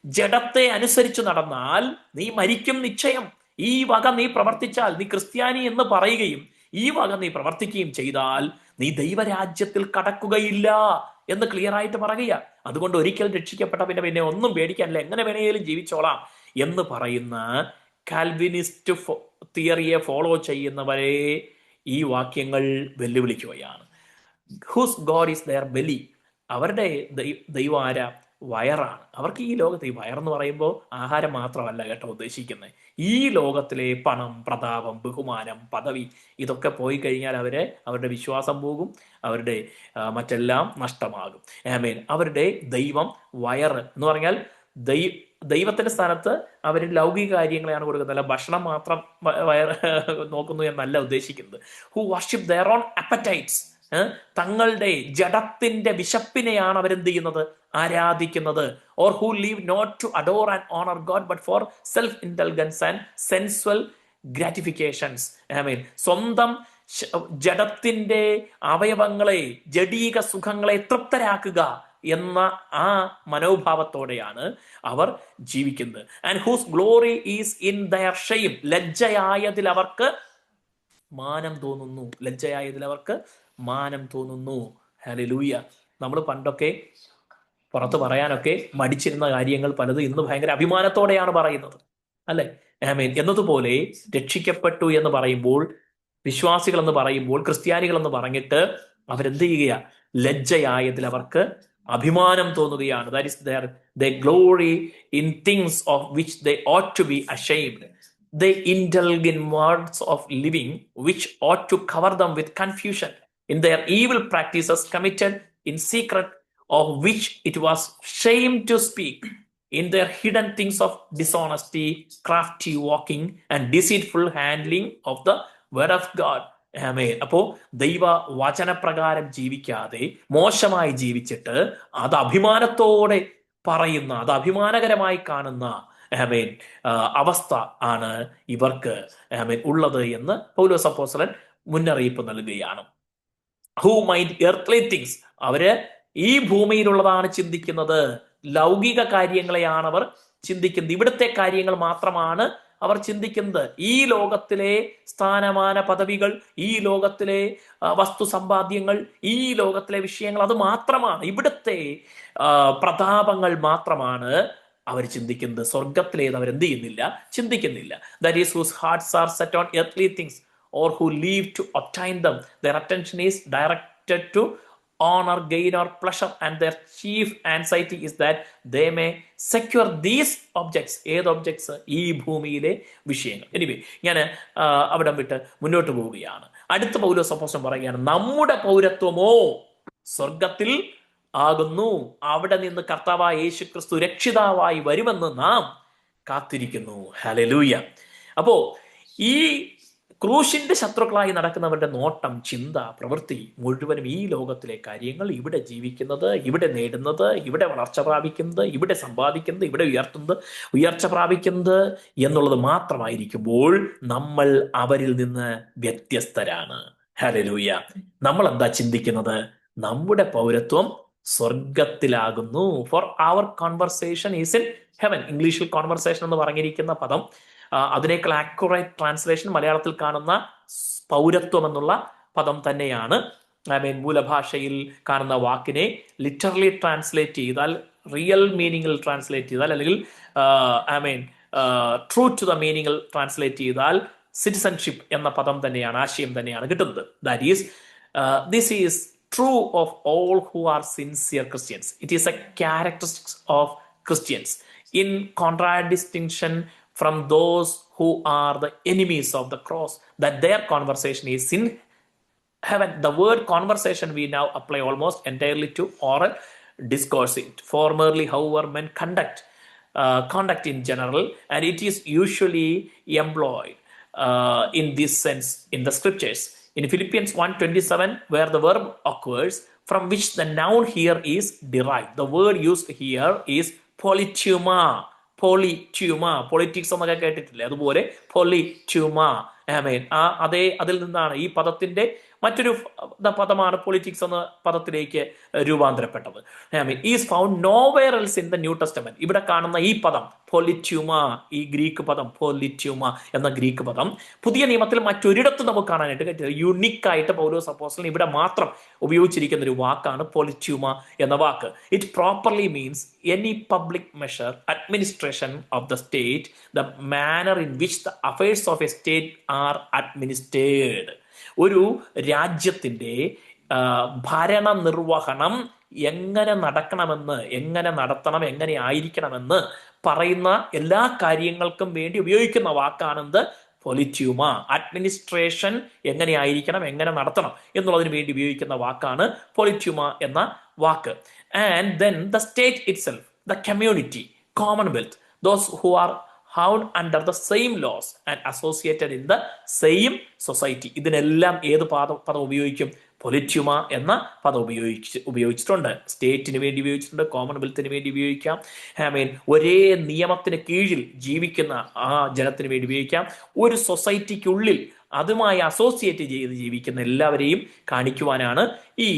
ജഡത്തെ അനുസരിച്ച് നടന്നാൽ നീ മരിക്കും നിശ്ചയം. ഈ വക നീ പ്രവർത്തിച്ചാൽ, നീ ക്രിസ്ത്യാനി എന്ന് പറയുകയും ഈ വക നീ പ്രവർത്തിക്കുകയും ചെയ്താൽ നീ ദൈവരാജ്യത്തിൽ കടക്കുകയില്ല എന്ന് ക്ലിയർ ആയിട്ട് പറയുക. അതുകൊണ്ട് ഒരിക്കൽ രക്ഷിക്കപ്പെട്ട പിന്നെ ഒന്നും പേടിക്കാനില്ല, എങ്ങനെ വേണേലും ജീവിച്ചോളാം എന്ന് പറയുന്ന കാൽവിനിസ്റ്റ് തിയറിയെ ഫോളോ ചെയ്യുന്നവരെ ഈ വാക്യങ്ങൾ വെല്ലുവിളിക്കുകയാണ്. Whose God is their belly. അവരുടെ ദൈവം ആരാ? വയറാണ്. അവർക്ക് ഈ ലോകത്ത്, ഈ വയറെന്ന് പറയുമ്പോൾ ആഹാരം മാത്രമല്ല കേട്ടോ ഉദ്ദേശിക്കുന്നത്. ഈ ലോകത്തിലെ പണം, പ്രതാപം, ബഹുമാനം, പദവി ഇതൊക്കെ പോയി കഴിഞ്ഞാൽ അവരുടെ വിശ്വാസം പോകും, അവരുടെ മറ്റെല്ലാം നഷ്ടമാകും. അവരുടെ ദൈവം വയറ് എന്ന് പറഞ്ഞാൽ ദൈവത്തിന്റെ സ്ഥാനത്ത് അവർ ലൗകിക കാര്യങ്ങളെയാണ് കൊടുക്കുന്നത്. അല്ല ഭക്ഷണം മാത്രം നോക്കുന്നു എന്നല്ല ഉദ്ദേശിക്കുന്നത്. Who worship their own appetites. തങ്ങളുടെ ജഡത്തിന്റെ വിശപ്പിനെയാണ് അവരെന്ത് ചെയ്യുന്നത്? ആരാധിക്കുന്നത്. Or who live not to adore and honour God but for self indulgence and sensual gratifications. സ്വന്തം ജഡത്തിന്റെ അവയവങ്ങളെ, ജഡീക സുഖങ്ങളെ തൃപ്തരാക്കുക എന്ന ആ മനോഭാവത്തോടെയാണ് അവർ ജീവിക്കുന്നത്. And whose glory is in their shame. ലജ്ജയായതിൽ അവർക്ക് മാനം തോന്നുന്നു. ലജ്ജയായതിൽ അവർക്ക് മാനം തോന്നുന്നു. ഹല്ലേലൂയ. നമ്മൾ പണ്ടൊക്കെ പുറത്ത് പറയാനൊക്കെ മടിച്ചിരുന്ന കാര്യങ്ങൾ പലതും ഇന്ന് ഭയങ്കര അഭിമാനത്തോടെയാണ് പറയുന്നത്, അല്ലെ? എന്നതുപോലെ രക്ഷിക്കപ്പെട്ടു എന്ന് പറയുമ്പോൾ, വിശ്വാസികൾ എന്ന് പറയുമ്പോൾ, ക്രിസ്ത്യാനികൾ എന്ന് പറഞ്ഞിട്ട് അവരെന്ത് ചെയ്യുക? ലജ്ജയായതിൽ അവർക്ക് അഭിമാനം തോന്നുകയാണ്. That is they glory in things of which they ought to be ashamed. They indulge in modes of living which ought to cover them with confusion in their evil practices committed in secret, of which it was shame to speak, in their hidden things of dishonesty, crafty walking and deceitful handling of the word of God. അപ്പോ ദൈവ വചനപ്രകാരം ജീവിക്കാതെ മോശമായി ജീവിച്ചിട്ട് അത് അഭിമാനത്തോടെ പറയുന്ന, അത് അഭിമാനകരമായി കാണുന്ന അവസ്ഥ ആണ് ഇവർക്ക് ഉള്ളത് എന്ന് പൗലോസ് അപ്പോസ്തലൻ മുന്നറിയിപ്പ് നൽകുകയാണ്. Who mind earthly things. അവര് ഈ ഭൂമിയിലുള്ളതാണ് ചിന്തിക്കുന്നത്, ലൗകിക കാര്യങ്ങളെയാണ് അവർ ചിന്തിക്കുന്നത്, ഇവിടുത്തെ കാര്യങ്ങൾ മാത്രമാണ് അവർ ചിന്തിക്കുന്നത്. ഈ ലോകത്തിലെ സ്ഥാനമാന പദവികൾ, ഈ ലോകത്തിലെ വസ്തു സമ്പാദ്യങ്ങൾ, ഈ ലോകത്തിലെ വിഷയങ്ങൾ, അത് മാത്രമാണ്, ഇവിടുത്തെ പ്രതാപങ്ങൾ മാത്രമാണ് അവർ ചിന്തിക്കുന്നത്. സ്വർഗത്തിലേത് അവരെന്ത് ചെയ്യുന്നില്ല? ചിന്തിക്കുന്നില്ല. That is whose hearts are set on earthly things or who live to obtain them. Their attention is directed to honor, gain or pleasure, and their chief anxiety is that they may secure these objects. ഏത് objects? ഈ ഭൂമിയിലെ വിഷയങ്ങൾ. Anyway, ഞാൻ അവിടം വിട്ട് മുന്നോട്ട് പോവുകയാണ്. അടുത്ത പൗലോസ് അപ്പോസ്തലൻ പറയുകയാണ്, നമ്മുടെ പൗരത്വമോ സ്വർഗത്തിൽ ആകുന്നു, അവിടെ നിന്ന് കർത്താവായ യേശു ക്രിസ്തു രക്ഷിതാവായി വരുമെന്ന് നാം കാത്തിരിക്കുന്നു. ഹല്ലേലൂയ. അപ്പോ ഈ ക്രൂശിന്റെ ശത്രുക്കളായി നടക്കുന്നവരുടെ നോട്ടം, ചിന്ത, പ്രവൃത്തി മുഴുവനും ഈ ലോകത്തിലെ കാര്യങ്ങൾ, ഇവിടെ ജീവിക്കുന്നത്, ഇവിടെ നേടുന്നത്, ഇവിടെ വളർച്ച പ്രാപിക്കുന്നത്, ഇവിടെ സമ്പാദിക്കുന്നത്, ഇവിടെ ഉയർച്ച പ്രാപിക്കുന്നത് എന്നുള്ളത് മാത്രമായിരിക്കുമ്പോൾ നമ്മൾ അവരിൽ നിന്ന് വ്യത്യസ്തരാണ്. ഹല്ലേലൂയ. നമ്മൾ എന്താ ചിന്തിക്കുന്നത്? നമ്മുടെ പൗരത്വം സ്വർഗത്തിലാകുന്നു. For our conversation is in heaven. ഇംഗ്ലീഷിൽ കോൺവെർസേഷൻ എന്ന് പറഞ്ഞിരിക്കുന്ന പദം, അതിനേക്കാൾ ആക്യുറേറ്റ് ട്രാൻസ്ലേഷൻ മലയാളത്തിൽ കാണുന്ന പൗരത്വം എന്നുള്ള പദം തന്നെയാണ്. മൂലഭാഷയിൽ കാണുന്ന വാക്കിനെ ലിറ്ററലി ട്രാൻസ്ലേറ്റ് ചെയ്താൽ, റിയൽ മീനിങ്ങിൽ ട്രാൻസ്ലേറ്റ് ചെയ്താൽ, അല്ലെങ്കിൽ ട്രൂ ടു ദ മീനിങ്ങിൽ ട്രാൻസ്ലേറ്റ് ചെയ്താൽ സിറ്റിസൺഷിപ്പ് എന്ന പദം തന്നെയാണ്, ആശയം തന്നെയാണ് കിട്ടുന്നത്. That is this is true of all who are sincere Christians. It is a characteristic of Christians in contradistinction from those who are the enemies of the cross, that their conversation is in heaven. The word conversation we now apply almost entirely to oral discourse. Formerly, however, men conduct in general, and it is usually employed in this sense in the scriptures. In Philippians 1:27, where the verb occurs, from which the noun here is derived. The word used here is polytuma. Politics എന്നൊക്കെ കേട്ടിട്ടില്ലേ? അതുപോലെ പൊളിറ്റ്യൂമ. അതിൽ നിന്നാണ് ഈ പദത്തിന്റെ മറ്റൊരു പദമാണ് politics എന്ന പദത്തിലേക്ക് രൂപാന്തരപ്പെട്ടത്. Is found nowhere else in the New Testament. ഇവിടെ കാണുന്ന ഈ പദം പൊലിറ്റ്യൂമ, ഈ ഗ്രീക്ക് പദം പൊലിറ്റ്യൂമ എന്ന ഗ്രീക്ക് പദം പുതിയ നിയമത്തിൽ മറ്റൊരിടത്തും നമുക്ക് കാണാനായിട്ട് പറ്റില്ല. യുണീക്കായിട്ട് പൗലോസ് അപ്പോസ്തലൻ ഇവിടെ മാത്രം ഉപയോഗിച്ചിരിക്കുന്ന ഒരു വാക്കാണ് പൊലിറ്റ്യൂമ എന്ന വാക്ക്. It properly means any public measure, administration of the state, the manner in which the affairs of a state are administered. ഒരു രാജ്യത്തിന്റെ ഭരണ നിർവഹണം എങ്ങനെ നടക്കണമെന്ന്, എങ്ങനെ നടത്തണം, എങ്ങനെ ആയിരിക്കണമെന്ന് പറയുന്ന എല്ലാ കാര്യങ്ങൾക്കും വേണ്ടി ഉപയോഗിക്കുന്ന വാക്കാണെന്ത്? പൊലിറ്റ്യൂമ. അഡ്മിനിസ്ട്രേഷൻ എങ്ങനെ ആയിരിക്കണം, എങ്ങനെ നടത്തണം എന്നുള്ളതിന് വേണ്ടി ഉപയോഗിക്കുന്ന വാക്കാണ് പൊലിറ്റ്യൂമ എന്ന വാക്ക്. And then the state itself, the community, commonwealth, those who are bound under the same laws and associated in the same society. ഇതിനെല്ലാം ഏത് പദം ഉപയോഗിക്കും? പൊലിറ്റ്യൂമ എന്ന പദം ഉപയോഗിച്ചിട്ടുണ്ട്. സ്റ്റേറ്റിന് വേണ്ടി ഉപയോഗിച്ചിട്ടുണ്ട്, കോമൺവെൽത്തിന് വേണ്ടി ഉപയോഗിക്കാം, ഒരേ നിയമത്തിന് കീഴിൽ ജീവിക്കുന്ന ആ ജനത്തിന് വേണ്ടി ഉപയോഗിക്കാം, ഒരു സൊസൈറ്റിക്കുള്ളിൽ അതുമായി അസോസിയേറ്റ് ചെയ്ത് ജീവിക്കുന്ന എല്ലാവരെയും കാണിക്കുവാനാണ് ഈ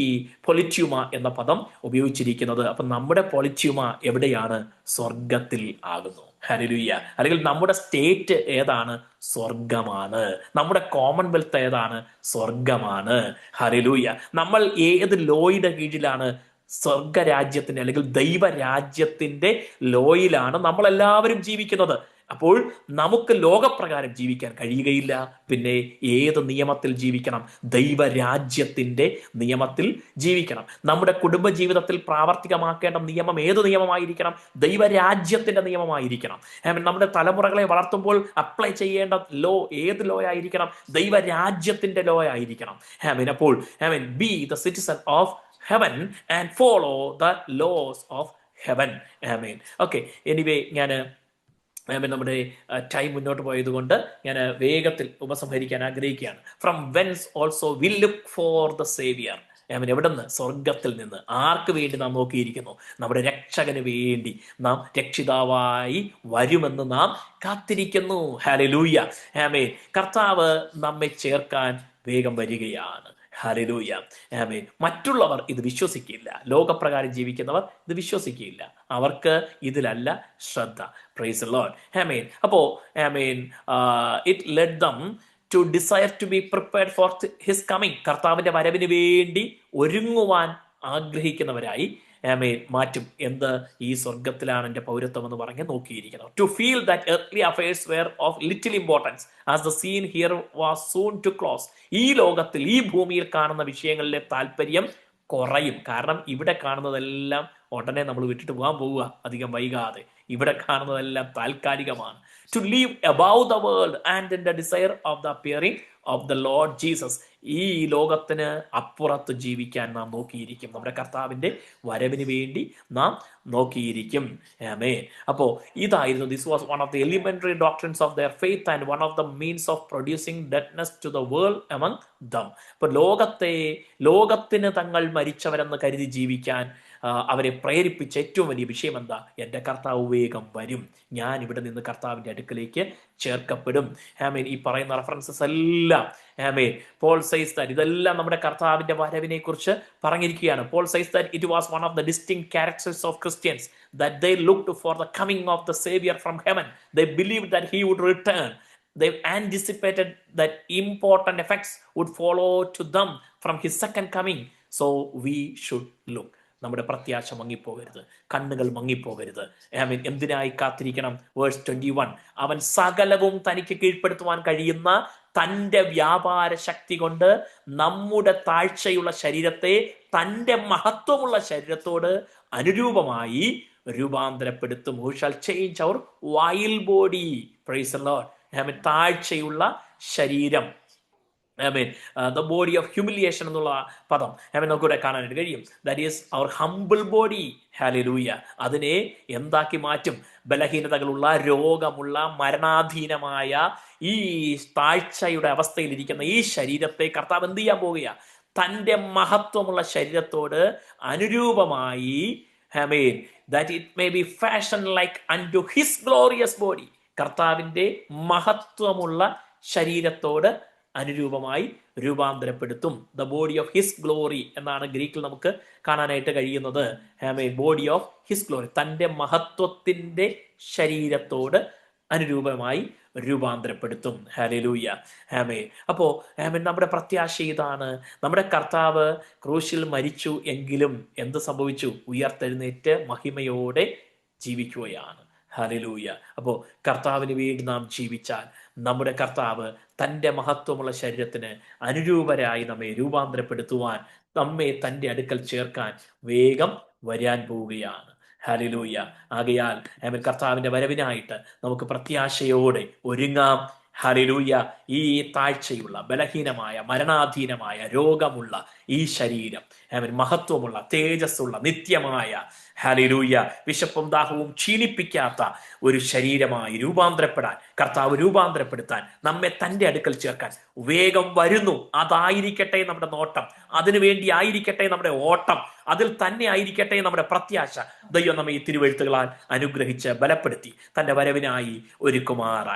പൊലിറ്റ്യൂമ എന്ന പദം ഉപയോഗിച്ചിരിക്കുന്നത്. അപ്പം നമ്മുടെ പൊലിറ്റ്യൂമ എവിടെയാണ്? സ്വർഗത്തിൽ ആകുന്നു. ഹല്ലേലൂയ. അല്ലെങ്കിൽ നമ്മുടെ സ്റ്റേറ്റ് ഏതാണ്? സ്വർഗമാണ്. നമ്മുടെ കോമൺവെൽത്ത് ഏതാണ്? സ്വർഗമാണ്. ഹല്ലേലൂയ. നമ്മൾ ഏത് ലോയുടെ കീഴിലാണ്? സ്വർഗരാജ്യത്തിന്റെ അല്ലെങ്കിൽ ദൈവരാജ്യത്തിന്റെ ലോയിലാണ് നമ്മളെല്ലാവരും ജീവിക്കുന്നത്. അപ്പോൾ നമുക്ക് ലോകപ്രകാരം ജീവിക്കാൻ കഴിയുകയില്ല. പിന്നെ ഏത് നിയമത്തിൽ ജീവിക്കണം? ദൈവരാജ്യത്തിന്റെ നിയമത്തിൽ ജീവിക്കണം. നമ്മുടെ കുടുംബജീവിതത്തിൽ പ്രാവർത്തികമാക്കേണ്ട നിയമം ഏത് നിയമമായിരിക്കണം? ദൈവരാജ്യത്തിന്റെ നിയമമായിരിക്കണം. നമ്മുടെ തലമുറകളെ വളർത്തുമ്പോൾ അപ്ലൈ ചെയ്യേണ്ട ലോ ഏത് ലോ ആയിരിക്കണം? ദൈവരാജ്യത്തിന്റെ ലോ ആയിരിക്കണം. അപ്പോൾ B the citizen of heaven and follow the laws of heaven. Okay, anyway ഞാൻ നമ്മുടെ ടൈം മുന്നോട്ട് പോയതുകൊണ്ട് ഞാൻ വേഗത്തിൽ ഉപസംഹരിക്കാൻ ആഗ്രഹിക്കുകയാണ്. From vents also will look for the Xavier. എവിടെ നിന്ന്? സ്വർഗത്തിൽ നിന്ന്. ആർക്ക് വേണ്ടി നാം നോക്കിയിരിക്കുന്നു? നമ്മുടെ രക്ഷകന് വേണ്ടി. നാം രക്ഷിതാവായി വരുമെന്ന് നാം കാത്തിരിക്കുന്നു. ഹല്ലേലൂയ. കർത്താവ് നമ്മെ ചേർക്കാൻ വേഗം വരികയാണ്. ഹല്ലേലൂയ. മറ്റുള്ളവർ ഇത് വിശ്വസിക്കില്ല. ലോകപ്രകാരം ജീവിക്കുന്നവർ ഇത് വിശ്വസിക്കില്ല. അവർക്ക് ഇതിലല്ല ശ്രദ്ധ. Praise the Lord. അപ്പോ it led them to desire to be prepared for his coming. കർത്താവിന്റെ വരവിന് വേണ്ടി ഒരുങ്ങുവാൻ ആഗ്രഹിക്കുന്നവരായി മാറ്റും. എന്ത്? ഈ സ്വർഗത്തിലാണ് എൻ്റെ പൗരത്വം എന്ന് പറഞ്ഞ് നോക്കിയിരിക്കുന്നത്. To feel that earth affairs were of little importance as the scene here was soon to close. ഈ ലോകത്തിൽ, ഈ ഭൂമിയിൽ കാണുന്ന വിഷയങ്ങളിലെ താല്പര്യം കുറയും. കാരണം ഇവിടെ കാണുന്നതെല്ലാം ഉടനെ നമ്മൾ വിട്ടിട്ട് പോകാൻ പോവുക, അധികം വൈകാതെ. ഇവിടെ കാണുന്നതെല്ലാം താൽക്കാലികമാണ്. To live above the world and in the desire of the appearing of the Lord Jesus. ഈ ലോകത്തിന് അപ്പുറത്ത് ജീവിക്കാൻ നാം നോക്കിയിരിക്കും. നമ്മുടെ കർത്താവിന്റെ വരവിന് വേണ്ടി നാം നോക്കിയിരിക്കും. ആമേൻ. അപ്പോ ഇതായിരുന്നു, this was one of the elementary doctrines of their faith and one of the means of producing deadness to the world among them. അപ്പൊ ലോകത്തിന് തങ്ങൾ മരിച്ചവരെന്ന് കരുതി ജീവിക്കാൻ അവരെ പ്രേരിപ്പിച്ച ഏറ്റവും വലിയ വിഷയം എന്താ? എൻ്റെ കർത്താവ് വേഗം വരും, ഞാൻ ഇവിടെ നിന്ന് കർത്താവിന്റെ അടുക്കലേക്ക് ചേർക്കപ്പെടും. ആമേൻ. ഈ പറയുന്ന റെഫറൻസസ് എല്ലാം ആമേൻ പോൾ സൈസ് ദാറ്റ് ഇതെല്ലാം നമ്മുടെ കർത്താവിന്റെ വരവിനെ കുറിച്ച് പറഞ്ഞിരിക്കുകയാണ്. Paul says that it was one of the distinct characters of Christians that they looked for the coming of the Savior from heaven. They believed that he would return. They anticipated that important effects would follow to them from his second coming. So we should look. നമ്മുടെ പ്രത്യാശ മങ്ങിപ്പോകരുത്, കണ്ണുകൾ മങ്ങിപ്പോകരുത്. ആമേൻ. എന്തിനായി കാത്തിരിക്കണം? Verse 21, അവൻ സകലവും തനിക്ക് കീഴ്പ്പെടുത്തുവാൻ കഴിയുന്ന തൻ്റെ വ്യാപാര ശക്തി കൊണ്ട് നമ്മുടെ താഴ്ചയുള്ള ശരീരത്തെ തൻ്റെ മഹത്വമുള്ള ശരീരത്തോട് അനുരൂപമായി രൂപാന്തരപ്പെടുത്തും. who shall change our vile body. praise the Lord. ആമേൻ. താഴ്ചയുള്ള ശരീരം. ആമേൻ. ദ ബോഡി ഓഫ് ഹ്യൂമിലിയേഷൻ എന്നുള്ള പദം ആമേൻ നമുക്കിവിടെ കാണാനായിട്ട് കഴിയും. That is our humble body. ഹല്ലേലൂയ. അതിനെ എന്താക്കി മാറ്റും? ബലഹീനതകളുള്ള, രോഗമുള്ള, മരണാധീനമായ ഈ താഴ്ചയുടെ അവസ്ഥയിലിരിക്കുന്ന ഈ ശരീരത്തെ കർത്താവ് എന്ത് ചെയ്യാൻ പോവുക? തൻ്റെ മഹത്വമുള്ള ശരീരത്തോട് അനുരൂപമായി, ആമേൻ, that it may be fashioned like unto his glorious body. കർത്താവിന്റെ മഹത്വമുള്ള ശരീരത്തോട് അനുരൂപമായി രൂപാന്തരപ്പെടുത്തും. The body of his glory എന്നാണ് ഗ്രീക്കിൽ നമുക്ക് കാണാനായിട്ട് കഴിയുന്നത്. ആമേൻ. ബോഡി ഓഫ് ഹിസ് ഗ്ലോറി, തൻ്റെ മഹത്വത്തിന്റെ ശരീരത്തോട് അനുരൂപമായി രൂപാന്തരപ്പെടുത്തും. ഹല്ലേലൂയ. ആമേൻ. അപ്പോ ആമേൻ നമ്മുടെ പ്രത്യാശ ഇതാണ്. നമ്മുടെ കർത്താവ് ക്രൂശിൽ മരിച്ചു എങ്കിലും എന്ത് സംഭവിച്ചു? ഉയർത്തെഴുന്നേറ്റ് മഹിമയോടെ ജീവിക്കുകയാണ്. ഹല്ലേലൂയ. അപ്പോ കർത്താവിന് വേണ്ടി നാം ജീവിച്ചാൽ നമ്മുടെ കർത്താവ് തൻ്റെ മഹത്വമുള്ള ശരീരത്തിന് അനുരൂപരായി നമ്മെ രൂപാന്തരപ്പെടുത്തുവാൻ, നമ്മെ തൻ്റെ അടുക്കൽ ചേർക്കാൻ വേഗം വരാൻ പോവുകയാണ്. ഹല്ലേലൂയ. ആകയാൽ ആമേൻ കർത്താവിന്റെ വരവിനായിട്ട് നമുക്ക് പ്രത്യാശയോടെ ഒരുങ്ങാം. ഹല്ലേലൂയ. ഈ താഴ്ചയുള്ള, ബലഹീനമായ, മരണാധീനമായ, രോഗമുള്ള ഈ ശരീരം ആമേൻ മഹത്വമുള്ള, തേജസ്സുള്ള, നിത്യമായ, ഹല്ലേലൂയ, വിശപ്പും ദാഹവും ക്ഷീണിപ്പിക്കാത്ത ഒരു ശരീരമായി രൂപാന്തരപ്പെടാൻ, കർത്താവ് രൂപാന്തരപ്പെടുത്താൻ, നമ്മെ തൻ്റെ അടുക്കൽ ചേർക്കാൻ വേഗം വരുന്നു. അതായിരിക്കട്ടെ നമ്മുടെ നോട്ടം, അതിനുവേണ്ടി ആയിരിക്കട്ടെ നമ്മുടെ ഓട്ടം, അതിൽ തന്നെ ആയിരിക്കട്ടെ നമ്മുടെ പ്രത്യാശ. ദൈവം നമ്മെ ഈ തിരുവെഴുത്തുകളാൽ അനുഗ്രഹിച്ച് ബലപ്പെടുത്തി തൻ്റെ വരവിനായി ഒരുക്കുമാറാകട്ടെ.